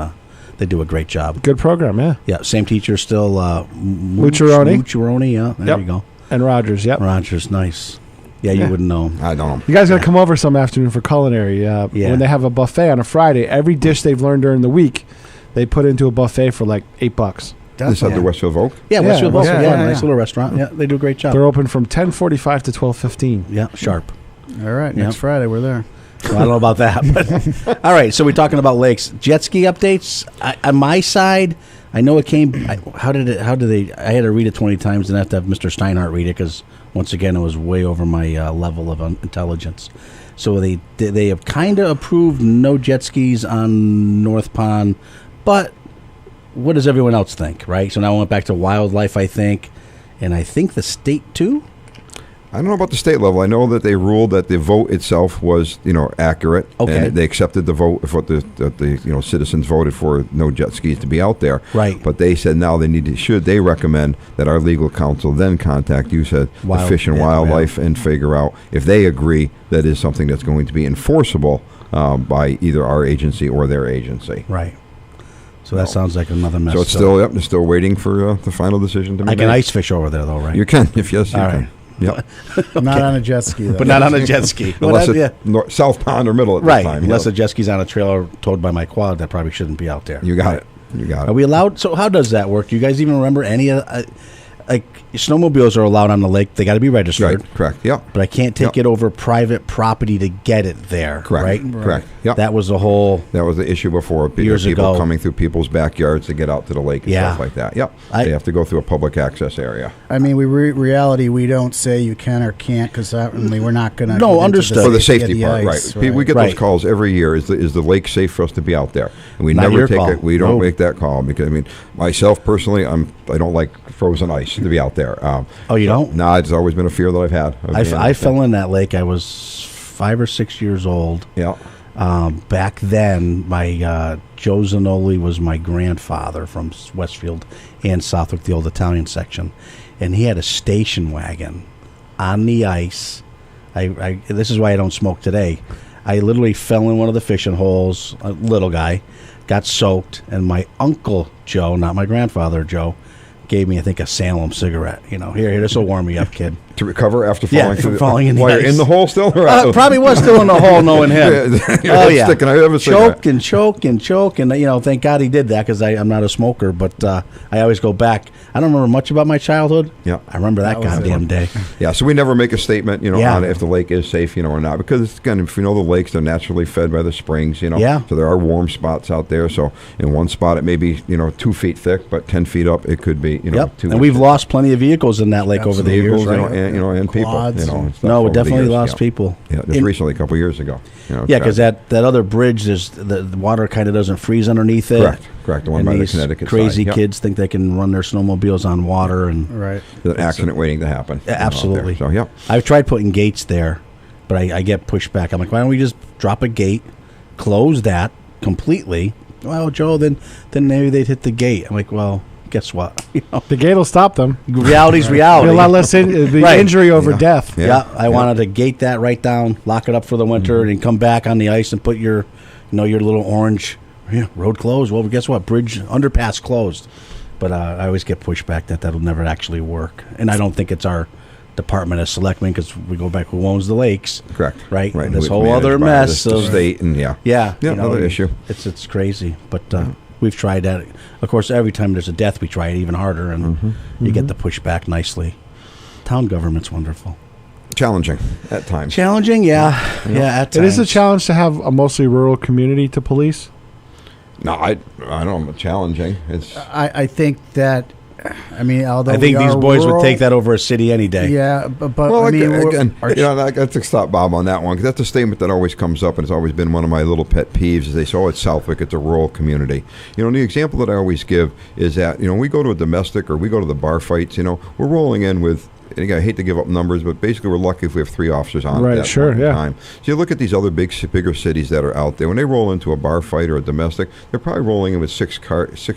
they do a great job.
Good program, yeah.
Yeah, same teacher still.
Mucciaroni,
yeah. There you go.
And Rogers, yep.
Rogers, nice. Yeah, you wouldn't know.
I don't know.
You guys got to come over some afternoon for culinary. When they have a buffet on a Friday, every dish they've learned during the week, they put into a buffet for like $8.
This at the Westfield Oak?
Yeah, Westfield Oak. Yeah, nice little restaurant. Yeah, they do a great job.
They're open from 10:45 to 12:15.
Yeah, sharp.
All right, next Friday we're there.
Well, I don't know about that, but all right. So we're talking about lakes, jet ski updates. On my side, I know it came. How did they? I had to read it 20 times, and I have to have Mr. Steinhardt read it because once again it was way over my level of intelligence. So they have kind of approved no jet skis on North Pond, but what does everyone else think? Right. So now I went back to wildlife, I think, and I think the state too.
I don't know about the state level. I know that they ruled that the vote itself was, accurate.
Okay.
And they accepted the vote for the citizens voted for no jet skis to be out there.
Right.
But they said now they recommend that our legal counsel then contact the Fish and Wildlife and figure out if they agree that is something that's going to be enforceable by either our agency or their agency.
Right. So that sounds like another mess.
So it's still waiting for the final decision to be made.
I can ice fish over there, though, right?
You can, if yes, you can. Yep.
Not on a jet ski, though.
But not on a jet ski.
Unless it's South Pond or middle at the time.
Unless the jet ski's on a trailer towed by my quad, that probably shouldn't be out there.
You got it.
Are we allowed? So how does that work? Do you guys even remember any of like snowmobiles are allowed on the lake? They got to be registered.
Right. Correct. Yeah.
But I can't take it over private property to get it there.
Correct.
Right.
Correct. Yeah.
That was the whole.
That was the issue before.
Years
people
ago.
coming through people's backyards to get out to the lake and stuff like that. Yep. They have to go through a public access area.
I mean, reality, we don't say you can or can't because certainly we're not going to.
No, understood.
For the safety part, right. We get those calls every year. Is the lake safe for us to be out there? And we never take it. We don't make that call because I mean, myself personally, I don't like frozen ice to be out there.
Oh, you don't?
No, it's always been a fear that I've had.
I fell in that lake. I was 5 or 6 years old.
Yeah.
Back then, my Joe Zanoli was my grandfather from Westfield and Southwick, the old Italian section, and he had a station wagon on the ice. This is why I don't smoke today. I literally fell in one of the fishing holes, a little guy, got soaked, and my uncle Joe, not my grandfather Joe, gave me, I think, a Salem cigarette. Here, this will warm me up, kid.
To recover after falling through
falling in the
ice.
ice.
You're in the hole still?
Probably was still in the hole knowing him.
Sticking. I have a
choke and choke and choke. And, thank God he did that because I'm not a smoker. But I always go back. I don't remember much about my childhood.
Yeah.
I remember that goddamn day.
Yeah, so we never make a statement, on if the lake is safe, or not. Because, again, if you know the lakes, they're naturally fed by the springs,
Yeah.
So there are warm spots out there. So in one spot it may be, 2 feet thick, but 10 feet up it could be, 2
And we've lost plenty of vehicles in that lake over the years.
And people.
No, we definitely lost people.
Yeah, just recently, a couple of years ago.
Because that other bridge, the water kind of doesn't freeze underneath it.
Correct. The one by the Connecticut
crazy
side.
kids think they can run their snowmobiles on water, and
right.
There's an accident waiting to happen.
Absolutely.
So
I've tried putting gates there, but I get pushed back. I'm like, why don't we just drop a gate, close that completely? Well, Joe, then maybe they'd hit the gate. I'm like, well, guess what?
The gate will stop them.
Reality's reality.
A lot less injury over death.
Yeah. I wanted to gate that right down, lock it up for the winter, and come back on the ice and put your little orange road closed. Well, guess what? Bridge underpass closed. But I always get pushed back that'll never actually work, and I don't think it's our department as selectmen because we go back who owns the lakes.
Correct.
Right. And this whole other mess
of state and another issue.
It's crazy, but. We've tried that. Of course, every time there's a death, we try it even harder, and you get the pushback nicely. Town government's wonderful.
Challenging at times.
Challenging, yeah. At times.
It is a challenge to have a mostly rural community to police.
No, I don't know. Challenging.
I think that. I mean, although
I think these boys
rural,
would take that over a city any day.
Yeah, but
well,
I mean,
again, I got to stop Bob on that one because that's a statement that always comes up, and it's always been one of my little pet peeves. Is they say, "Oh, it's Southwick, it's a rural community." The example that I always give is that we go to a domestic or we go to the bar fights. We're rolling in with. And again, I hate to give up numbers, but basically we're lucky if we have 3 officers on at that time. So you look at these other bigger cities that are out there. When they roll into a bar fight or a domestic, they're probably rolling in with 6 cars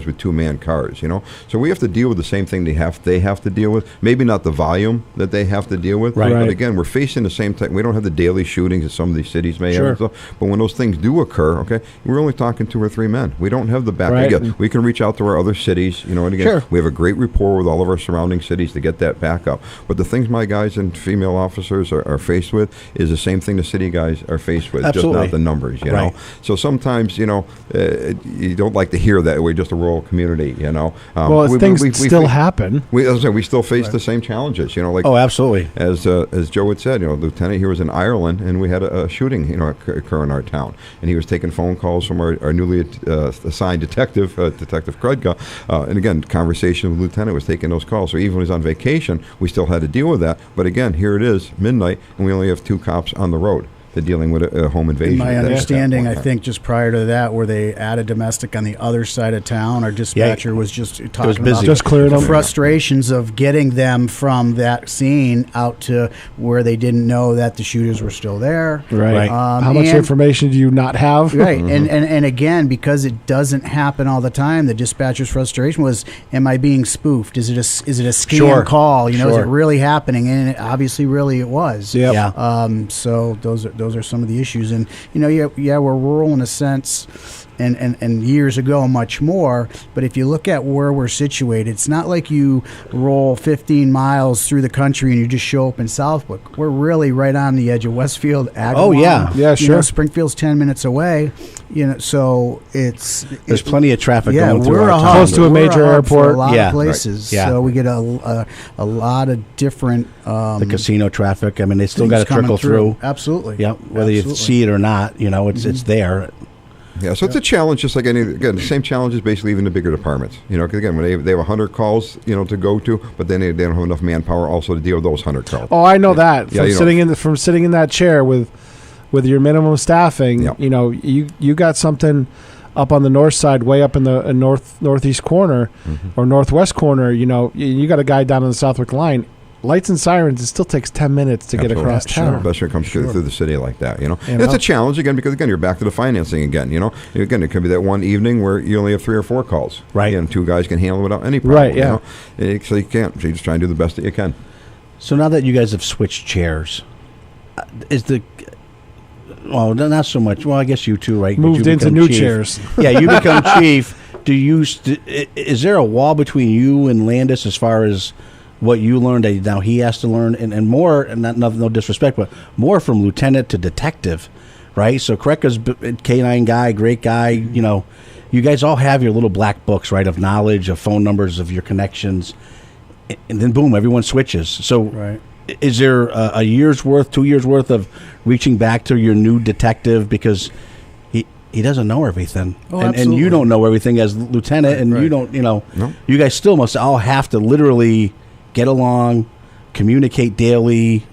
with 2-man cars. So we have to deal with the same thing they have to deal with. Maybe not the volume that they have to deal with.
Right.
But again, we're facing the same thing. We don't have the daily shootings that some of these cities may have. And stuff, but when those things do occur, we're only talking 2 or 3 men. We don't have the backup.
Right.
Again, we can reach out to our other cities. And again, we have a great rapport with all of our surrounding cities to get that backup. But the things my guys and female officers are faced with is the same thing the city guys are faced with,
Absolutely.
just not the numbers, you know. So sometimes, you don't like to hear that we're just a rural community,
Well, things still happen.
We still face the same challenges,
absolutely.
As Joe had said, Lieutenant, he was in Ireland, and we had a shooting, occur in our town, and he was taking phone calls from our newly assigned detective, Detective Krudka, and again, conversation with Lieutenant was taking those calls. So even when he was on vacation, we still had to deal with that. But again, here it is, midnight, and we only have 2 cops on the road. They're dealing with a home invasion.
My understanding, I think, just prior to that, where they added domestic on the other side of town, our dispatcher was just talking about
just clearing them.
Frustrations of getting them from that scene out to where they didn't know that the shooters were still there.
Right. How much information do you not have?
Right. And again, because it doesn't happen all the time, the dispatcher's frustration was, am I being spoofed? Is it a scam call? Is it really happening? And it obviously really it was.
Yep.
Yeah. So those those are some of the issues. And we're rural in a sense. And years ago, much more. But if you look at where we're situated, it's not like you roll 15 miles through the country and you just show up in Southwick. We're really right on the edge of Westfield, Agawam.
Oh, yeah.
Sure.
Springfield's 10 minutes away. So
there's plenty of traffic going through
we're
our town.
Close to a major airport.
For a lot of places.
Right. Yeah.
So we get a lot of different.
The casino traffic. I mean, they still got to trickle through.
Absolutely.
Yeah. Whether you see it or not, it's there.
Yeah, so it's a challenge, just like the same challenges basically even the bigger departments. Because again, when they have 100 calls, to go to, but then they don't have enough manpower also to deal with those 100 calls.
Oh, I know that from sitting in that chair with your minimum staffing.
Yep.
You got something up on the north side, way up in the northeast corner or northwest corner. You got a guy down on the Southwick line. Lights and sirens, it still takes 10 minutes to get across town.
Especially when it comes through the city like that, And it's a challenge, again, because, again, you're back to the financing again, Again, it could be that one evening where you only have 3 or 4 calls.
Right.
And 2 guys can handle it without any problem.
Right, yeah.
So you can't. So you just try and do the best that you can.
So now that you guys have switched chairs, not so much. Well, I guess you too, right?
Moved into new chairs.
Yeah, you become chief. Is there a wall between you and Landis as far as what you learned that now he has to learn, and more, and no disrespect, but more from lieutenant to detective, right? So Kreca's K9 guy, great guy. You guys all have your little black books, right, of knowledge, of phone numbers, of your connections, and then boom, everyone switches. So, is there a year's worth, 2 years worth of reaching back to your new detective because he doesn't know everything, and you don't know everything as lieutenant, and you don't,
No.
You guys still must all have to literally get along, communicate daily,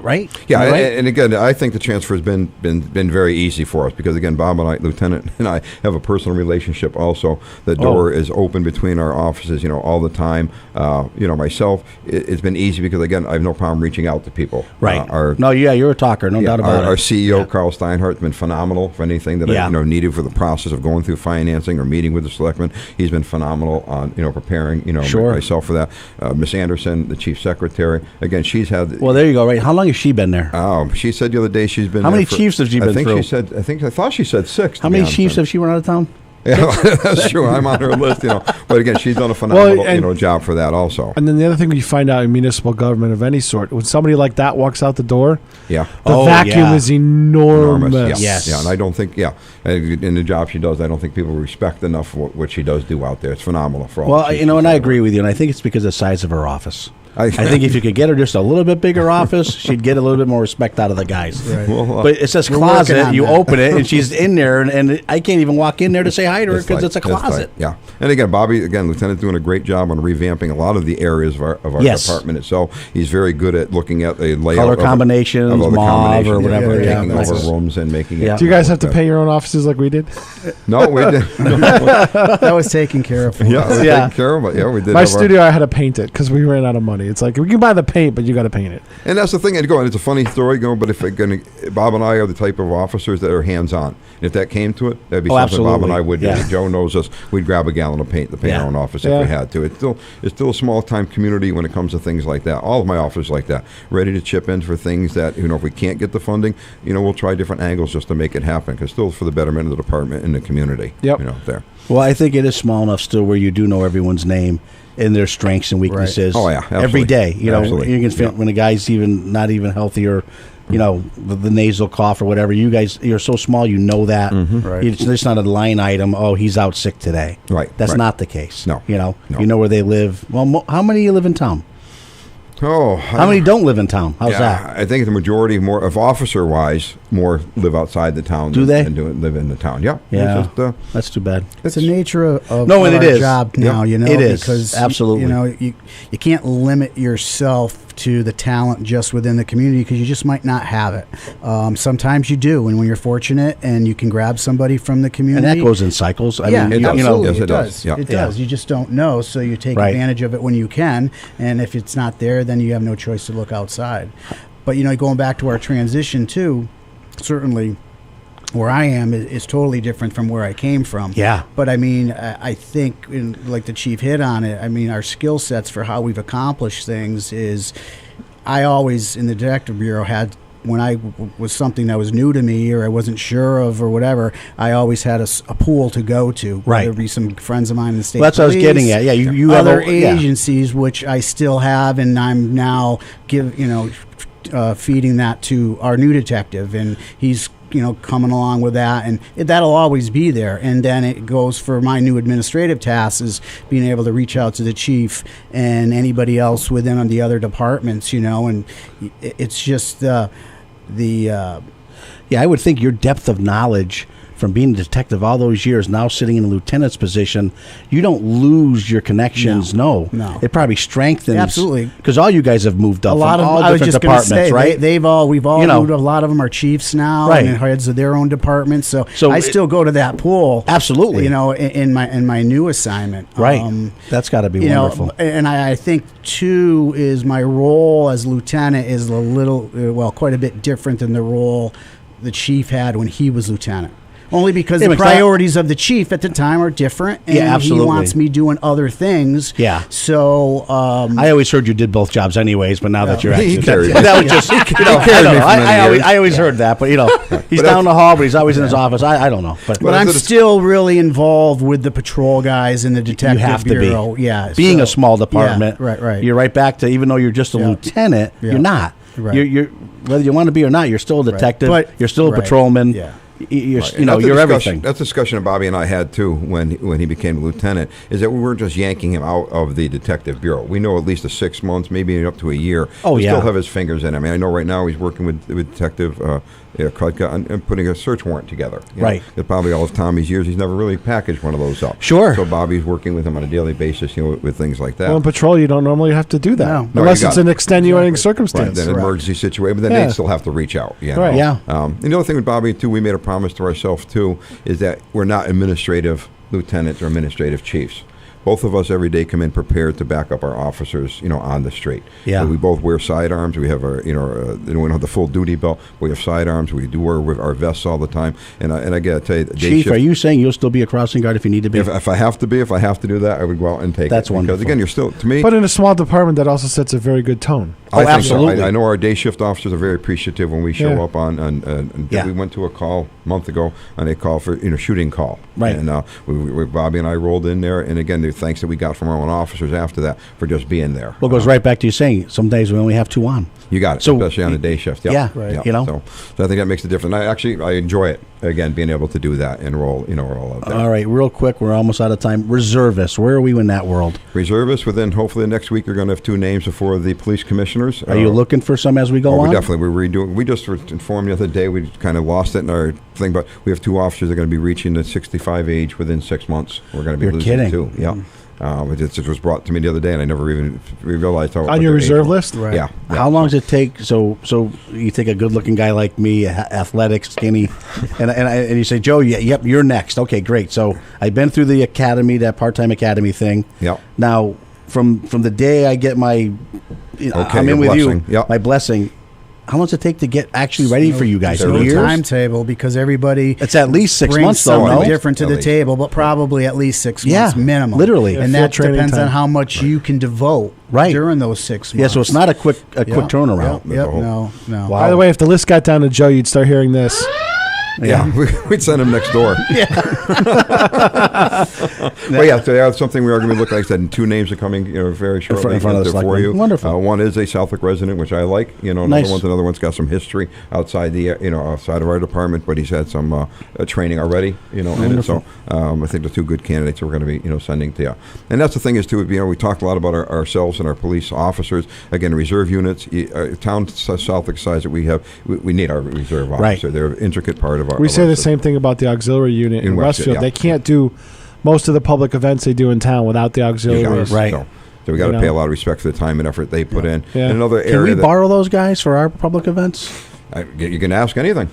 right?
Yeah, and again, I think the transfer has been very easy for us because, again, Bob and I, Lieutenant and I, have a personal relationship also. The door is open between our offices, all the time. Myself, it's been easy because, again, I have no problem reaching out to people.
Right. You're a talker, no doubt about it.
Our CEO, Carl Steinhardt, has been phenomenal for anything that I needed for the process of going through financing or meeting with the selectmen. He's been phenomenal on, preparing, myself for that. Miss Anderson, the chief secretary, again, she's had...
Well, there you go, right? How long has she been there?
She said the other day she's been.
How many chiefs has she been through?
I thought she said 6.
How many chiefs have she run out of town?
Yeah, that's true. I'm on her list, But again, she's done a phenomenal, job for that also.
And then the other thing you find out in municipal government of any sort, when somebody like that walks out the door, the vacuum is enormous.
Yes. Yeah, and I don't think, in the job she does, I don't think people respect enough what she does do out there. It's phenomenal for all.
Well, and I agree with you, and I think it's because of the size of her office. I think if you could get her just a little bit bigger office, she'd get a little bit more respect out of the guys.
Right.
Well,
but it says closet. You open it, and she's in there, and I can't even walk in there to say hi to her because it's a closet.
Yeah. And again, Lieutenant's doing a great job on revamping a lot of the areas of our department itself. He's very good at looking at the layout.
Color combinations, mauve or whatever.
Taking over rooms and making it.
Do you guys have to pay your own offices like we did?
No, we didn't.
That was taken care of.
Taken care of it. Yeah, we did.
My studio, I had to paint it because we ran out of money. It's like, we can buy the paint, but you got to paint it.
And that's the thing. And it's a funny story, but if Bob and I are the type of officers that are hands-on. And if that came to it, that'd be something
absolutely.
Bob and I would do. Yeah. Joe knows us. We'd grab a gallon of paint to paint our own office if we had to. It's still a small-time community when it comes to things like that. All of my officers like that, ready to chip in for things that, if we can't get the funding, we'll try different angles just to make it happen, because still for the betterment of the department and the community.
Yep.
There.
Well, I think it is small enough still where you do know everyone's name and their strengths and weaknesses.
Right. Oh, yeah. Absolutely.
Every day.
Absolutely.
You can feel when a guy's not even healthy or, the nasal cough or whatever. You guys, you're so small, that.
Mm-hmm.
Right.
It's just not a line item. Oh, he's out sick today.
Right.
That's not the case.
No.
You know where they live. Well, how many live in town?
Oh,
how many don't live in town? How's that?
I think the majority, more of officer-wise, more live outside the town.
Do they?
Than live in the town? Yeah.
Yeah. That's too bad.
It's the nature of
it is.
job now.
It is.
Because
absolutely.
You can't limit yourself to the talent just within the community because you just might not have it. Sometimes you do, and when you're fortunate and you can grab somebody from the community,
and that goes in cycles. I mean,
absolutely,
yes,
it does.
Yeah.
It does. You just don't know, so you take advantage of it when you can, and if it's not there, then you have no choice to look outside. But going back to our transition too, certainly where I am is totally different from where I came from.
Yeah.
But I mean, I think, like the chief hit on it, I mean, our skill sets for how we've accomplished things is, I always, in the Detective Bureau, had when I was something that was new to me or I wasn't sure of or whatever, I always had a pool to go to.
Right.
There'd be some friends of mine in the state.
Well, that's
police,
what I was getting at. Yeah, you have
other agencies which I still have, and I'm now feeding that to our new detective, and he's coming along with that, and that'll always be there. And then it goes for my new administrative tasks is being able to reach out to the chief and anybody else within the other departments, and it's just I
would think your depth of knowledge from being a detective all those years, now sitting in a lieutenant's position, you don't lose your connections. No. It probably strengthens.
Absolutely.
Because all you guys have moved up
a lot
from
of
all
I was
different
just
departments,
say,
right?
We've all moved. A lot of them are chiefs now,
right,
and heads of their own departments. So I still go to that pool.
Absolutely.
In my new assignment.
Right. That's got to be wonderful.
And I think too is my role as lieutenant is quite a bit different than the role the chief had when he was lieutenant. Only because the priorities of the chief at the time are different, and he wants me doing other things.
Yeah.
So
I always heard you did both jobs, anyways. But now that you're actually
that
was just I always heard that, but he's down the hall, but he's always in his office. I don't know, but
I'm still really involved with the patrol guys and the detective bureau. Yeah,
being a small department,
right.
You're right back to even though you're just a lieutenant, you're not.
Right.
You're whether you want to be or not, you're still a detective.
But
you're still a patrolman.
Yeah.
You're everything.
That's the discussion that Bobby and I had too when he became lieutenant, is that we weren't just yanking him out of the detective bureau. We know at least 6 months, maybe up to a year.
Oh,
Still have his fingers in it. I mean, I know right now he's working with Detective Kutka and putting a search warrant together.
Right.
Probably all of Tommy's years, he's never really packaged one of those up.
Sure.
So Bobby's working with him on a daily basis, with things like that.
Well, in patrol, you don't normally have to do that unless it's an extenuating circumstance.
Right, then emergency situation, but then they still have to reach out.
Right.
Yeah.
And the other thing with Bobby too, we made a promise to ourselves too, is that we're not administrative lieutenants or administrative chiefs. Both of us every day come in prepared to back up our officers, on the street.
Yeah.
So we both wear sidearms. We have we don't have the full duty belt. We have sidearms. We do wear our vests all the time. And I got to tell you,
Chief, are you saying you'll still be a crossing guard if you need to be?
If I have to do that, I would go out and take it.
That's wonderful.
Because again, you're still, to me.
But in a small department, that also sets a very good tone.
Absolutely.
So. I know our day shift officers are very appreciative when we show up on. We went to a call a month ago, and they called for shooting call.
Right.
And Bobby and I rolled in there, and again, the thanks that we got from our own officers after that for just being there.
Well, it goes right back to you saying some days we only have 2 on.
You got it, so, especially on the day shift.
Yeah,
right.
So
I think that makes a difference. I enjoy it, again, being able to do that and roll out there.
All right, real quick, we're almost out of time. Reservists, where are we in that world?
Reservists, within hopefully next week, we're going to have 2 names before the police commissioners.
Are you looking for some as we go on?
We're redoing. We just were informed the other day, we kind of lost it in our thing, but we have 2 officers that are going to be reaching the 65 age within 6 months. We're going to be losing 2. Yeah. It was brought to me the other day, and I never even realized how.
On your reserve list,
right?
Yeah.
How long does it take? So you take a good-looking guy like me, athletic, skinny, and you say, Joe, yep, you're next. Okay, great. So I've been through the academy, that part-time academy thing.
Yep.
Now, from the day I get my, I'm in with
blessing.
You, my blessing. How long does it take to get actually ready for you guys?
There's no timetable because everybody.
It's at least 6 months,
though.
No,
different to the table, but probably at least 6 months minimum.
Literally,
and that depends on how much you can devote during those 6 months.
Yeah, so it's not a quick turnaround.
Yep. No.
Wow.
By the way, if the list got down to Joe, you'd start hearing this.
Yeah, we'd send him next door.
Yeah.
But so that's something we are going to be looking. Like I said, 2 names are coming, very shortly
in front of us
for you.
Wonderful.
One is a Southwick resident, which I like. Another one's got some history outside outside of our department, but he's had some training already. And so I think the 2 good candidates we're going to be sending to you. And that's the thing is too. We talked a lot about ourselves and our police officers. Again, reserve units. Town Southwick size that we have, we need our reserve officer.
Right.
They're an intricate part of our.
We say the same thing about the auxiliary unit in Westfield. They can't do most of the public events they do in town without the auxiliaries.
Right. So we got to pay a lot of respect for the time and effort they put in.
Yeah.
And another
Can we borrow those guys for our public events?
You can ask anything.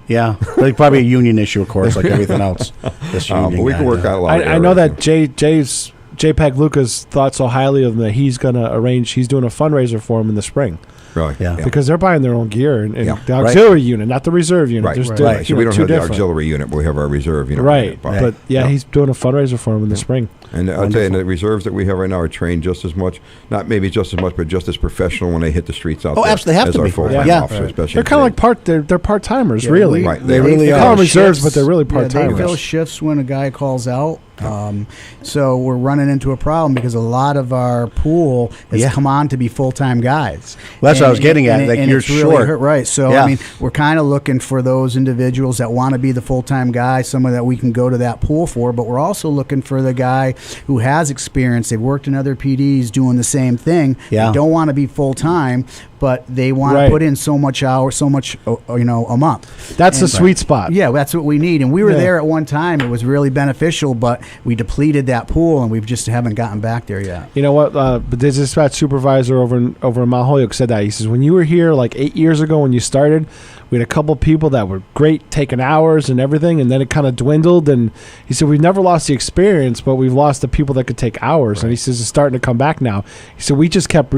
Yeah, like probably a union issue, of course, like everything else.
But we can work out a lot.
I know that JPEG Lucas thought so highly of him that he's going to arrange. He's doing a fundraiser for him in the spring.
Really?
Yeah.
Because they're buying their own gear and
Yeah.
the auxiliary unit, not the reserve unit.
Right.
There's
Right. So we don't have the
different.
auxiliary unit, but we have our reserve unit.
Right. But
yeah.
he's doing a fundraiser for him in the spring.
And I'll tell you, the reserves that we have right now are trained just as much, not maybe just as much, but just as professional when they hit the streets out there.
Absolutely have
as
to
our
be.
full-time officers, especially.
They're kind of like they're part-timers, really.
Right.
They really
They
are.
call them reserves,
Shifts.
but they're really
Yeah,
part-timers.
they fill shifts when a guy calls out. So we're running into a problem because a lot of our pool has come on to be full-time guys.
Well, that's what I was getting at. Like, you're
it's really
short.
right. So, I mean, we're kind of looking for those individuals that want to be the full-time guy, someone that we can go to that pool for, but we're also looking for the guy who has experience. They've worked in other PDs doing the same thing.
Yeah.
They don't want to be full-time, but they want to put in so much hours, so much, a month.
That's the sweet spot.
Yeah, that's what we need. And we were there at one time. It was really beneficial, but we depleted that pool, and we just haven't gotten back there yet.
You know what? But the dispatch supervisor over in Mount Holyoke said that. He says, when you were here like 8 years ago when you started, we had a couple people that were great taking hours and everything, and then it kind of dwindled. And he said, we've never lost the experience, but we've lost the people that could take hours. Right. And he says, it's starting to come back now. He said, we just kept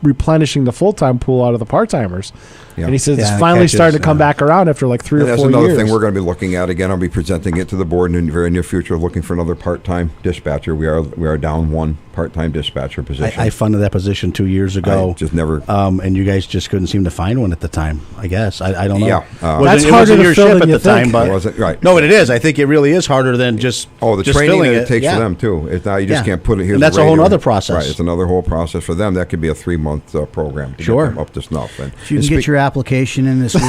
replenishing the full-time pool out of the part-timers. Yeah. And he says it's finally starting to come back around after like 3 or 4 years.
That's another thing we're going to be looking at. Again, I'll be presenting it to the board in the very near future, looking for another part-time dispatcher. We are down one part-time dispatcher position.
I funded that position 2 years ago.
I just never...
and you guys just couldn't seem to find one at the time, I guess. I don't know.
Yeah.
That's harder to fill than you think.
But
wasn't, right.
No, it is. I think it really is harder than just
the
just
training
filling
that it takes for them, too. It's not, you just can't put it here.
And that's a whole other process.
Right. It's another whole process for them. That could be a 3-month program to get them up to snuff. And
if you can get your application in this week.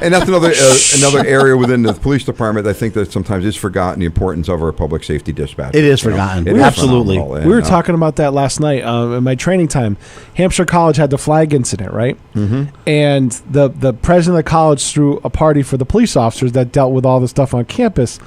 And that's another area within the police department. I think that sometimes is forgotten, the importance of our public safety dispatch.
It is forgotten. Absolutely.
We were talking about that last night in my training time. Hampshire College had the flag incident, right? Mm-hmm. And the president of the college threw a party for the police officers that dealt with all the stuff on campus.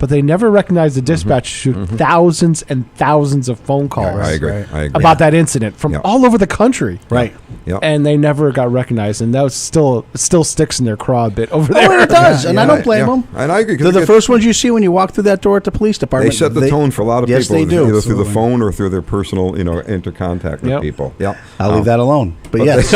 But they never recognized the dispatch to thousands and thousands of phone calls.
Yeah, I agree.
About that incident from all over the country.
Right.
Yep.
And they never got recognized, and that was still sticks in their craw a bit over there.
Oh, it does, and I don't blame them.
And I agree.
They're the first ones you see when you walk through that door at the police department.
They set the tone for a lot of people.
Yes, they do.
Either through the phone or through their personal, intercontact with people. Yeah,
I'll leave that alone. But yes,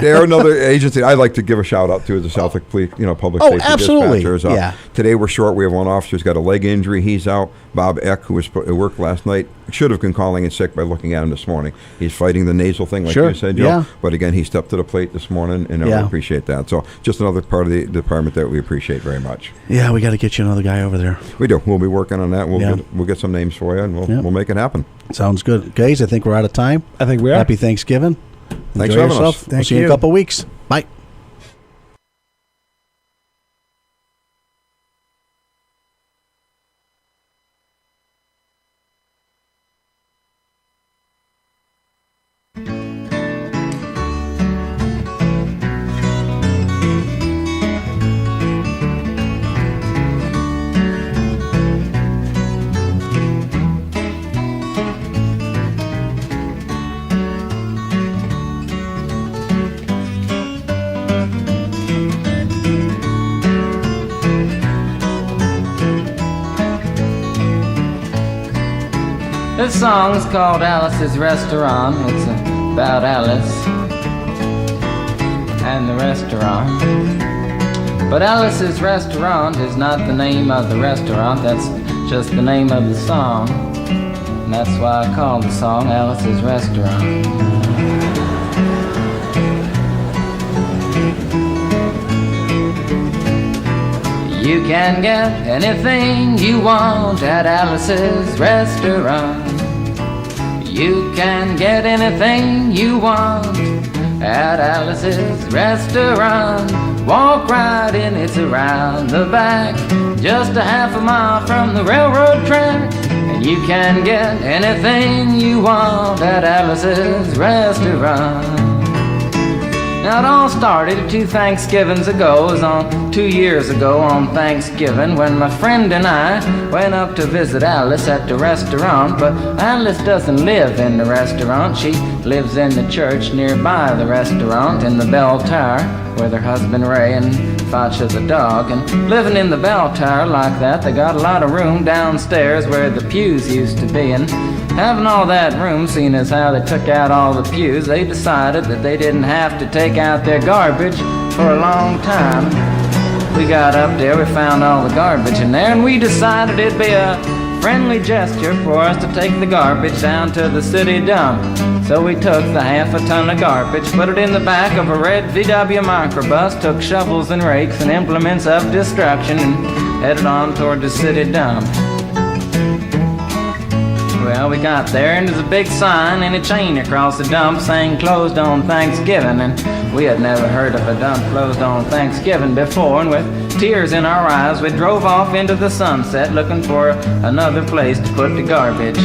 they're another agency I'd like to give a shout out to is the Southwick Police, public safety dispatchers. Today we're short. We have one officer who's got a leg injury. He's out. Bob Eck, who worked last night, should have been calling in sick by looking at him this morning. He's fighting the nasal thing, like you said, Joe.
Yeah.
But again, he stepped to the plate this morning, and we appreciate that. So just another part of the department that we appreciate very much.
Yeah, we got to get you another guy over there.
We do. We'll be working on that. We'll get some names for you, and we'll make it happen.
Sounds good. Guys, I think we're out of time.
I think we are.
Happy Thanksgiving.
Thanks
Enjoy
for having
yourself.
us.
We'll see you in a couple of weeks. Bye.
This song's called Alice's Restaurant. It's about Alice and the restaurant. But Alice's Restaurant is not the name of the restaurant, that's just the name of the song. And that's why I call the song Alice's Restaurant. You can get anything you want at Alice's Restaurant. You can get anything you want at Alice's Restaurant. Walk right in, it's around the back, just a half a mile from the railroad track. And you can get anything you want at Alice's Restaurant. Now it all started 2 Thanksgivings ago. It was on 2 years ago on Thanksgiving when my friend and I went up to visit Alice at the restaurant. But Alice doesn't live in the restaurant. She lives in the church nearby the restaurant in the bell tower with her husband Ray and Fotch is a dog, and living in the bell tower like that, they got a lot of room downstairs where the pews used to be, and having all that room, seeing as how they took out all the pews, they decided that they didn't have to take out their garbage for a long time. We got up there, we found all the garbage in there, and we decided it'd be a friendly gesture for us to take the garbage down to the city dump. So we took the half a ton of garbage, put it in the back of a red VW microbus, took shovels and rakes and implements of destruction, and headed on toward the city dump. Well, we got there, and there's a big sign and a chain across the dump saying closed on Thanksgiving, and we had never heard of a dump closed on Thanksgiving before, and with tears in our eyes, we drove off into the sunset looking for another place to put the garbage.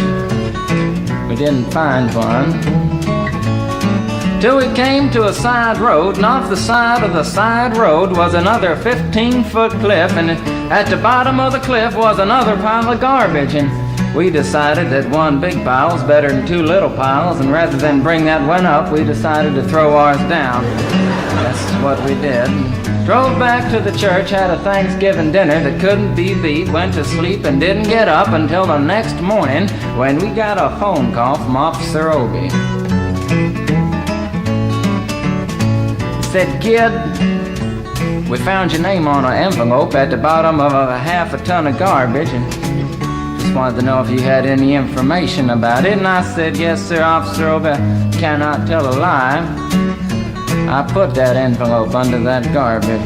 We didn't find one till we came to a side road, and off the side of the side road was another 15-foot cliff, and at the bottom of the cliff was another pile of garbage, and we decided that one big pile was better than two little piles, and rather than bring that one up, we decided to throw ours down. That's what we did. Drove back to the church, had a Thanksgiving dinner that couldn't be beat, went to sleep and didn't get up until the next morning when we got a phone call from Officer Obie. He said, "Kid, we found your name on an envelope at the bottom of a half a ton of garbage, and just wanted to know if you had any information about it." And I said, "Yes, sir, Officer Obie, cannot tell a lie. I put that envelope under that garbage."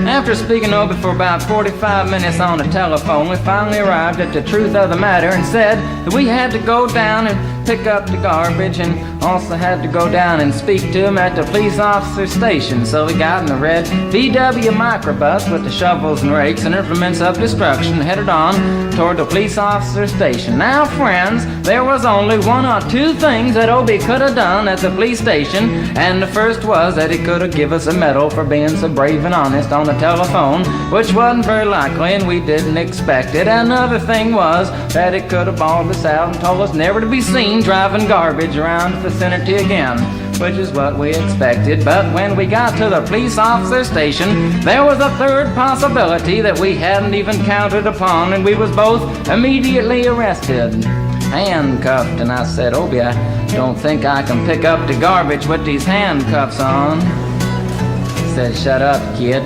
After speaking to Obie for about 45 minutes on the telephone, we finally arrived at the truth of the matter and said that we had to go down and pick up the garbage, and also had to go down and speak to him at the police officer station. So we got in the red VW microbus with the shovels and rakes and implements of destruction, headed on toward the police officer station. Now, friends, there was only one or two things that Obie could have done at the police station, and the first was that he could have given us a medal for being so brave and honest on the telephone, which wasn't very likely, and we didn't expect it. Another thing was that he could have bawled us out and told us never to be seen driving garbage around the vicinity again, which is what we expected. But when we got to the police officer station, there was a third possibility that we hadn't even counted upon, and we was both immediately arrested, handcuffed. And I said, "Obie, I don't think I can pick up the garbage with these handcuffs on." He said, "Shut up, kid.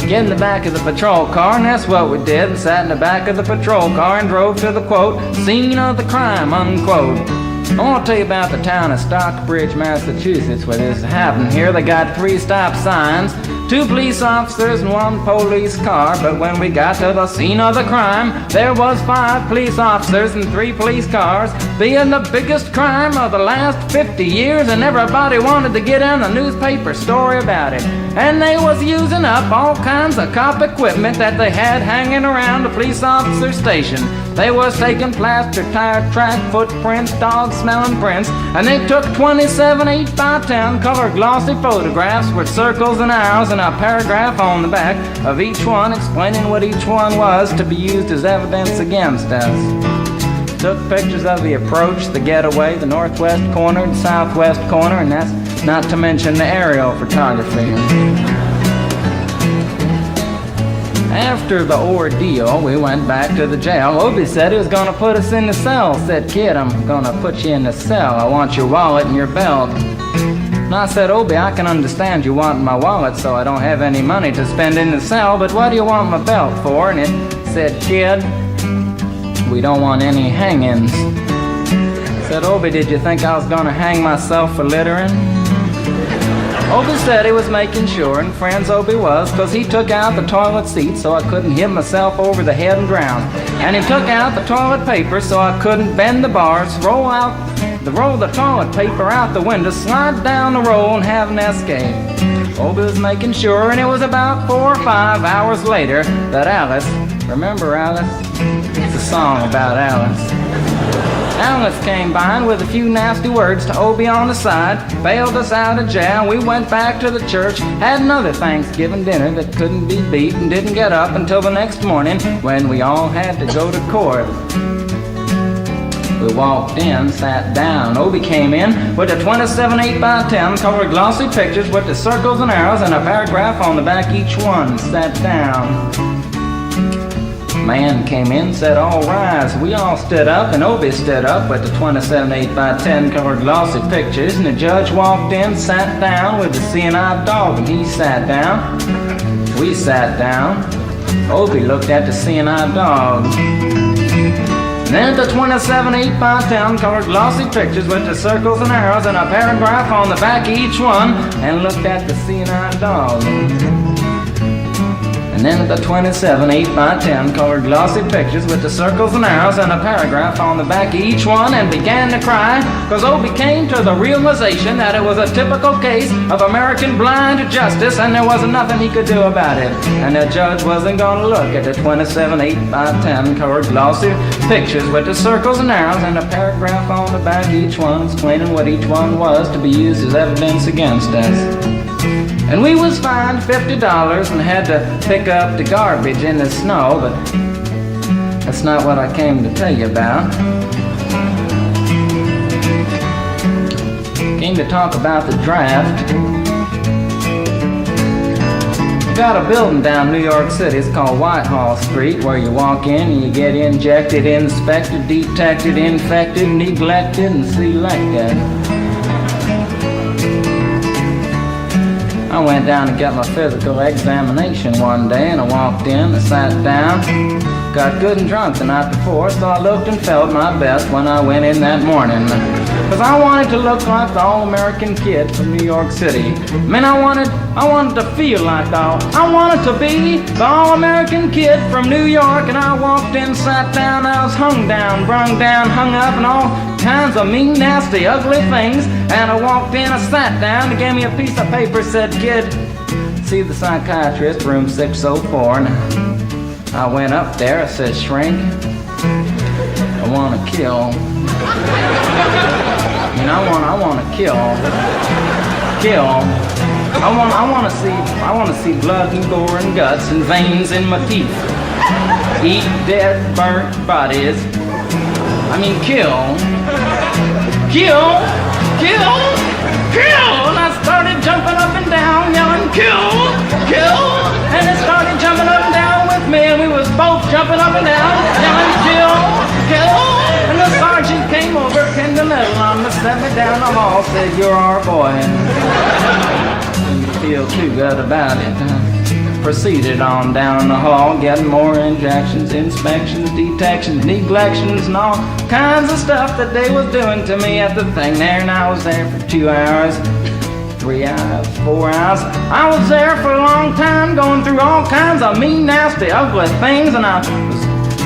Get in the back of the patrol car," and that's what we did. Sat in the back of the patrol car and drove to the, quote, "scene of the crime," unquote. I want to tell you about the town of Stockbridge, Massachusetts, where this happened. Here they got 3 stop signs, 2 police officers and 1 police car. But when we got to the scene of the crime, there was 5 police officers and 3 police cars, being the biggest crime of the last 50 years, and everybody wanted to get in a newspaper story about it. And they was using up all kinds of cop equipment that they had hanging around the police officer station. They was taking plaster tire track footprints, dog-smelling prints, and they took 27 8x10 color glossy photographs with circles and arrows and a paragraph on the back of each one explaining what each one was to be used as evidence against us. Took pictures of the approach, the getaway, the northwest corner, the southwest corner, and that's not to mention the aerial photography. After the ordeal, we went back to the jail. Obie said he was going to put us in the cell. Said, "Kid, I'm going to put you in the cell. I want your wallet and your belt." And I said, "Obie, I can understand you want my wallet so I don't have any money to spend in the cell, but what do you want my belt for?" And it said, "Kid, we don't want any hangings." I said, "Obie, did you think I was going to hang myself for littering?" Obie said he was making sure, and friends, Obie was, because he took out the toilet seat so I couldn't hit myself over the head and drown. And he took out the toilet paper so I couldn't bend the bars, roll the toilet paper out the window, slide down the roll, and have an escape. Obie was making sure, and it was about 4 or 5 hours later that Alice, remember Alice? It's a song about Alice. Alice came by and with a few nasty words to Obie on the side, bailed us out of jail. We went back to the church, had another Thanksgiving dinner that couldn't be beat, and didn't get up until the next morning when we all had to go to court. We walked in, sat down. Obie came in with a 27 8x10 colored glossy pictures with the circles and arrows and a paragraph on the back each one. Sat down. Man came in, said, all rise. We all stood up, and Obie stood up with the 27 8x10 colored glossy pictures, and the judge walked in, sat down with the seeing-eyed dog, and he sat down. We sat down. Obie looked at the seeing-eyed dog. And then the 27 8x10 colored glossy pictures with the circles and arrows and a paragraph on the back of each one, and looked at the seeing-eyed dog. And then the 27 8x10 colored glossy pictures with the circles and arrows and a paragraph on the back of each one, and began to cry, because Obie came to the realization that it was a typical case of American blind justice, and there wasn't nothing he could do about it. And the judge wasn't going to look at the 27 8x10 colored glossy pictures with the circles and arrows and a paragraph on the back of each one, explaining what each one was to be used as evidence against us. And we was fined $50 and had to pick up the garbage in the snow, but that's not what I came to tell you about. Came to talk about the draft. We got a building down New York City, it's called Whitehall Street, where you walk in and you get injected, inspected, detected, infected, neglected, and selected. I went down to get my physical examination one day, and I walked in, I sat down, got good and drunk the night before, so I looked and felt my best when I went in that morning. Because I wanted to look like the all-American kid from New York City. Man, I wanted to feel like I wanted to be the all-American kid from New York, and I walked in, sat down, I was hung down, brung down, hung up, and all kinds of mean, nasty, ugly things. And I walked in, I sat down, they gave me a piece of paper, said, kid, see the psychiatrist, room 604. And I went up there, I said, shrink, I want to kill. I mean, I want to kill. I want to see blood and gore and guts and veins in my teeth. Eat dead, burnt bodies. I mean, kill. And I started jumping up and down, yelling, kill. And it started jumping up and down with me, and we was both jumping up and down, yelling, kill. And the sergeant came over, pinned a little on me, set me down the hall, said, you're our boy. And didn't feel too good about it. Proceeded on down the hall, getting more injections, inspections, detections, neglections, and all kinds of stuff that they was doing to me at the thing there. And I was there for 2 hours, 3 hours, 4 hours. I was there for a long time, going through all kinds of mean, nasty, ugly things, and I was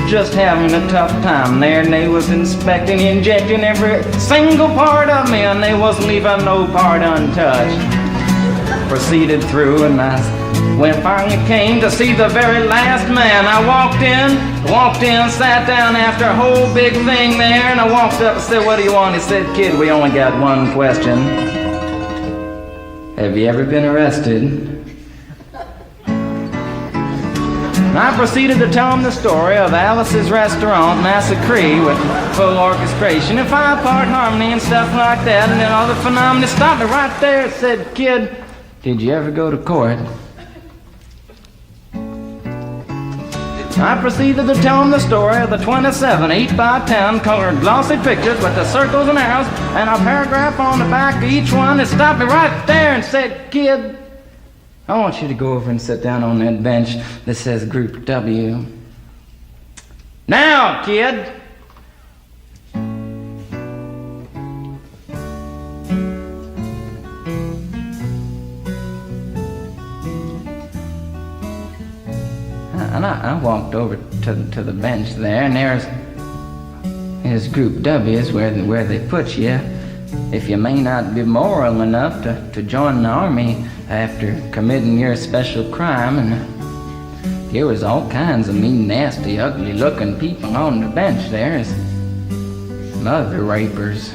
just having a tough time there. And they was inspecting, injecting every single part of me, and they wasn't leaving no part untouched. Proceeded through, and when finally came to see the very last man, I walked in, sat down after a whole big thing there, and I walked up and said, what do you want? He said, kid, we only got one question. Have you ever been arrested? And I proceeded to tell him the story of Alice's Restaurant Massacre with full orchestration and 5-part harmony and stuff like that, and then all the phenomena. Stopped me right there and said, kid, did you ever go to court? I proceeded to tell him the story of the 27 8x10 colored glossy pictures with the circles and arrows and a paragraph on the back of each one. It stopped me right there and said, kid, I want you to go over and sit down on that bench that says Group W. Now, kid. And I walked over to the bench there, and there's Group W is where they put you if you may not be moral enough to join the army after committing your special crime. And there was all kinds of mean, nasty, ugly-looking people on the bench there. There's mother rapers,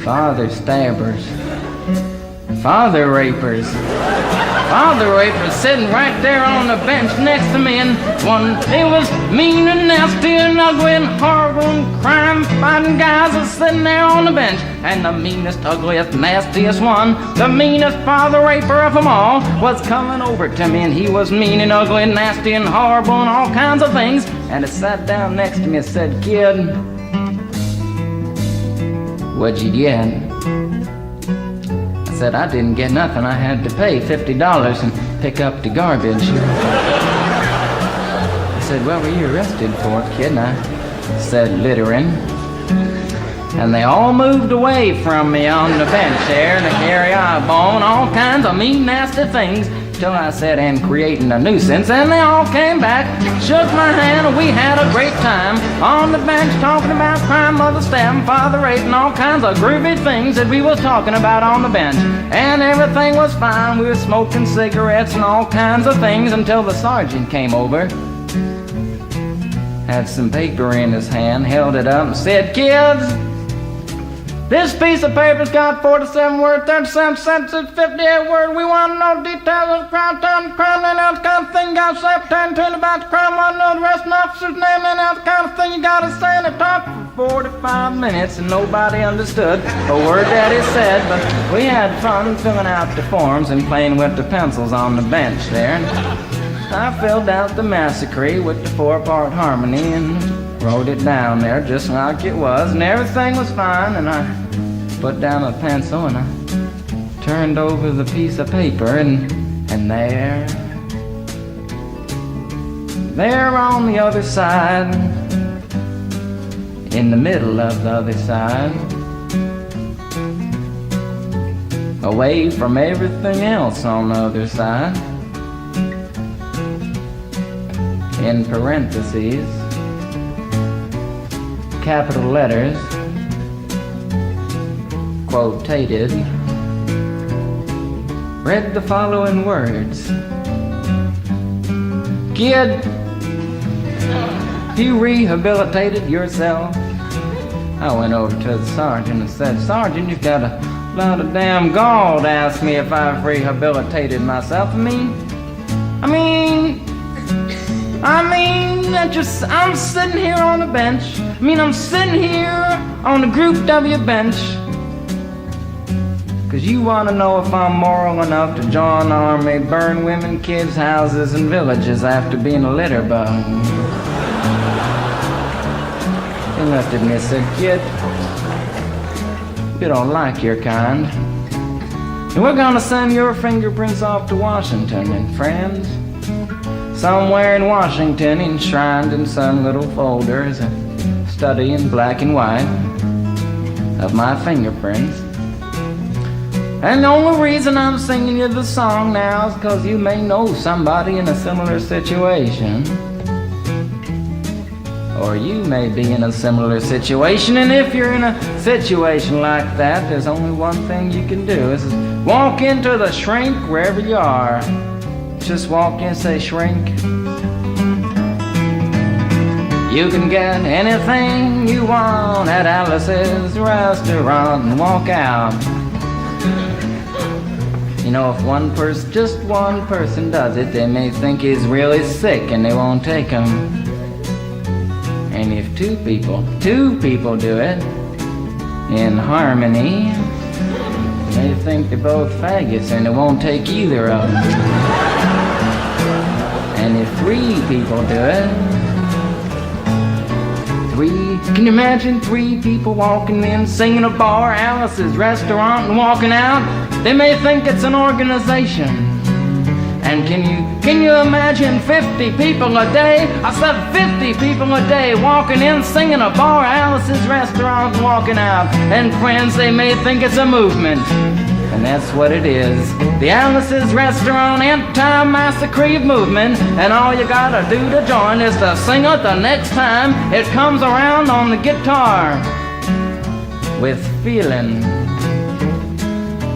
father stabbers, father rapers, Father Raper sitting right there on the bench next to me, and he was mean and nasty and ugly and horrible and crime-fighting guys are sitting there on the bench. And the meanest, ugliest, nastiest one, the meanest Father Raper of them all, was coming over to me, and he was mean and ugly and nasty and horrible and all kinds of things. And he sat down next to me and said, "Kid, what'd you get?" I said, "I didn't get nothing. I had to pay $50 and pick up the garbage." He said, "What were you arrested for, kid?" And I said, "Littering." And they all moved away from me on the bench there to carry eyeball and all kinds of mean, nasty things, till I said, "And creating a nuisance." And they all came back, shook my hand, and we had a great time on the bench talking about crime, mother stabbing, father raping, all kinds of groovy things that we was talking about on the bench. And everything was fine. We were smoking cigarettes and all kinds of things until the sergeant came over, had some paper in his hand, held it up and said, "Kids, this piece of paper's got 47 words, 37 sentences, 58 words. We want to know details of the crime, time, the crime, and that kind of thing. You got to say everything about the crime. Want to know the rest of the officer's name, and that kind of thing. You got to say." And it talked for 45 minutes, and nobody understood a word that he said. But we had fun filling out the forms and playing with the pencils on the bench there. And I filled out the massacre with the 4-part harmony and wrote it down there just like it was, and everything was fine. And I put down a pencil and I turned over the piece of paper, and there on the other side, in the middle of the other side, away from everything else on the other side, in parentheses, capital letters, quotated, read the following words: "Kid, you rehabilitated yourself." I went over to the sergeant and said, "Sergeant, you've got a lot of damn gall to ask me if I've rehabilitated myself. I'm sitting here on the bench. I'm sitting here on the Group W bench because you want to know if I'm moral enough to join the army, burn women, kids' houses, and villages after being a litter bug." He looked at me and said, "Kid, you don't like your kind, and we're going to send your fingerprints off to Washington, and friends, somewhere in Washington, enshrined in some little folder, is a study in black and white of my fingerprints. And the only reason I'm singing you the song now is because you may know somebody in a similar situation. Or you may be in a similar situation, and if you're in a situation like that, there's only one thing you can do, is walk into the shrink wherever you are. Just walk in and say, 'Shrink, you can get anything you want at Alice's restaurant,' and walk out. You know, if just one person does it, they may think he's really sick and they won't take him. And if two people do it in harmony, they think they're both faggots and it won't take either of them. And if 3 people do it, can you imagine 3 people walking in, singing a bar, Alice's restaurant, and walking out? They may think it's an organization. And can you imagine 50 people a day? I said 50 people a day walking in, singing a bar, Alice's restaurant, and walking out. And friends, they may think it's a movement. And that's what it is. The Alice's Restaurant Anti-Massacre Movement. And all you gotta do to join is to sing it the next time it comes around on the guitar with feeling.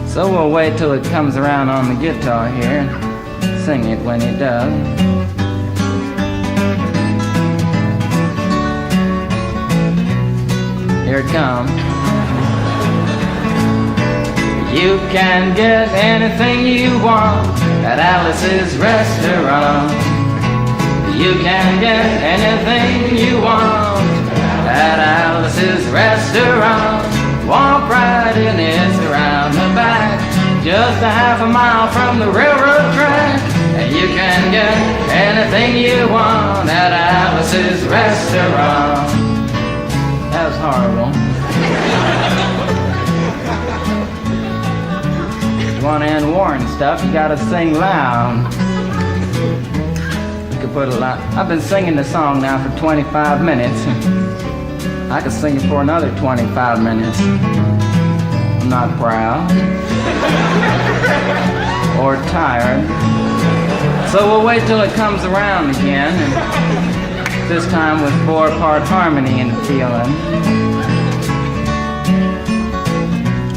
So we'll wait till it comes around on the guitar here and sing it when it does. Here it comes. You can get anything you want at Alice's restaurant. You can get anything you want at Alice's restaurant. Walk right in, it's around the back, just a half a mile from the railroad track. And you can get anything you want at Alice's restaurant. That was horrible. If you want to end war and stuff, you gotta sing loud. You could put a lot. I've been singing the song now for 25 minutes. I could sing it for another 25 minutes. I'm not proud or tired. So we'll wait till it comes around again, and this time with 4-part harmony and feeling.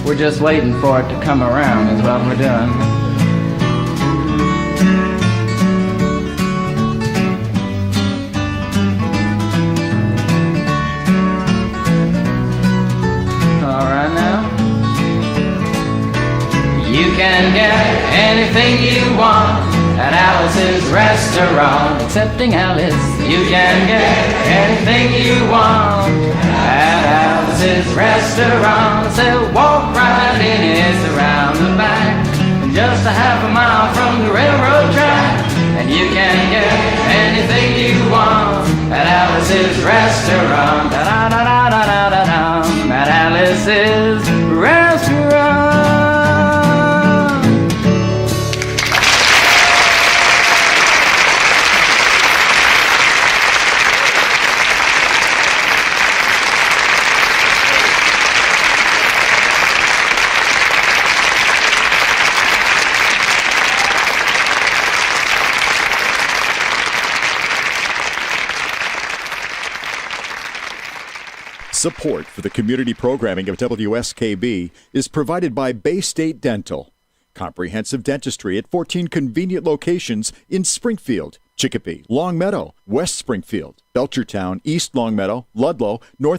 We're just waiting for it to come around is what we're doing. All right now. You can get anything you want at Alice's restaurant. Excepting Alice, you can get anything you want at Alice's restaurant. So walk right in, it's around the back, just a half a mile from the railroad track. And you can get anything you want at Alice's restaurant. Da-da-da-da-da-da-da, at Alice's restaurant.
Support for the community programming of WSKB is provided by Bay State Dental. Comprehensive dentistry at 14 convenient locations in Springfield, Chicopee, Long Meadow, West Springfield, Belchertown, East Long Meadow, Ludlow, North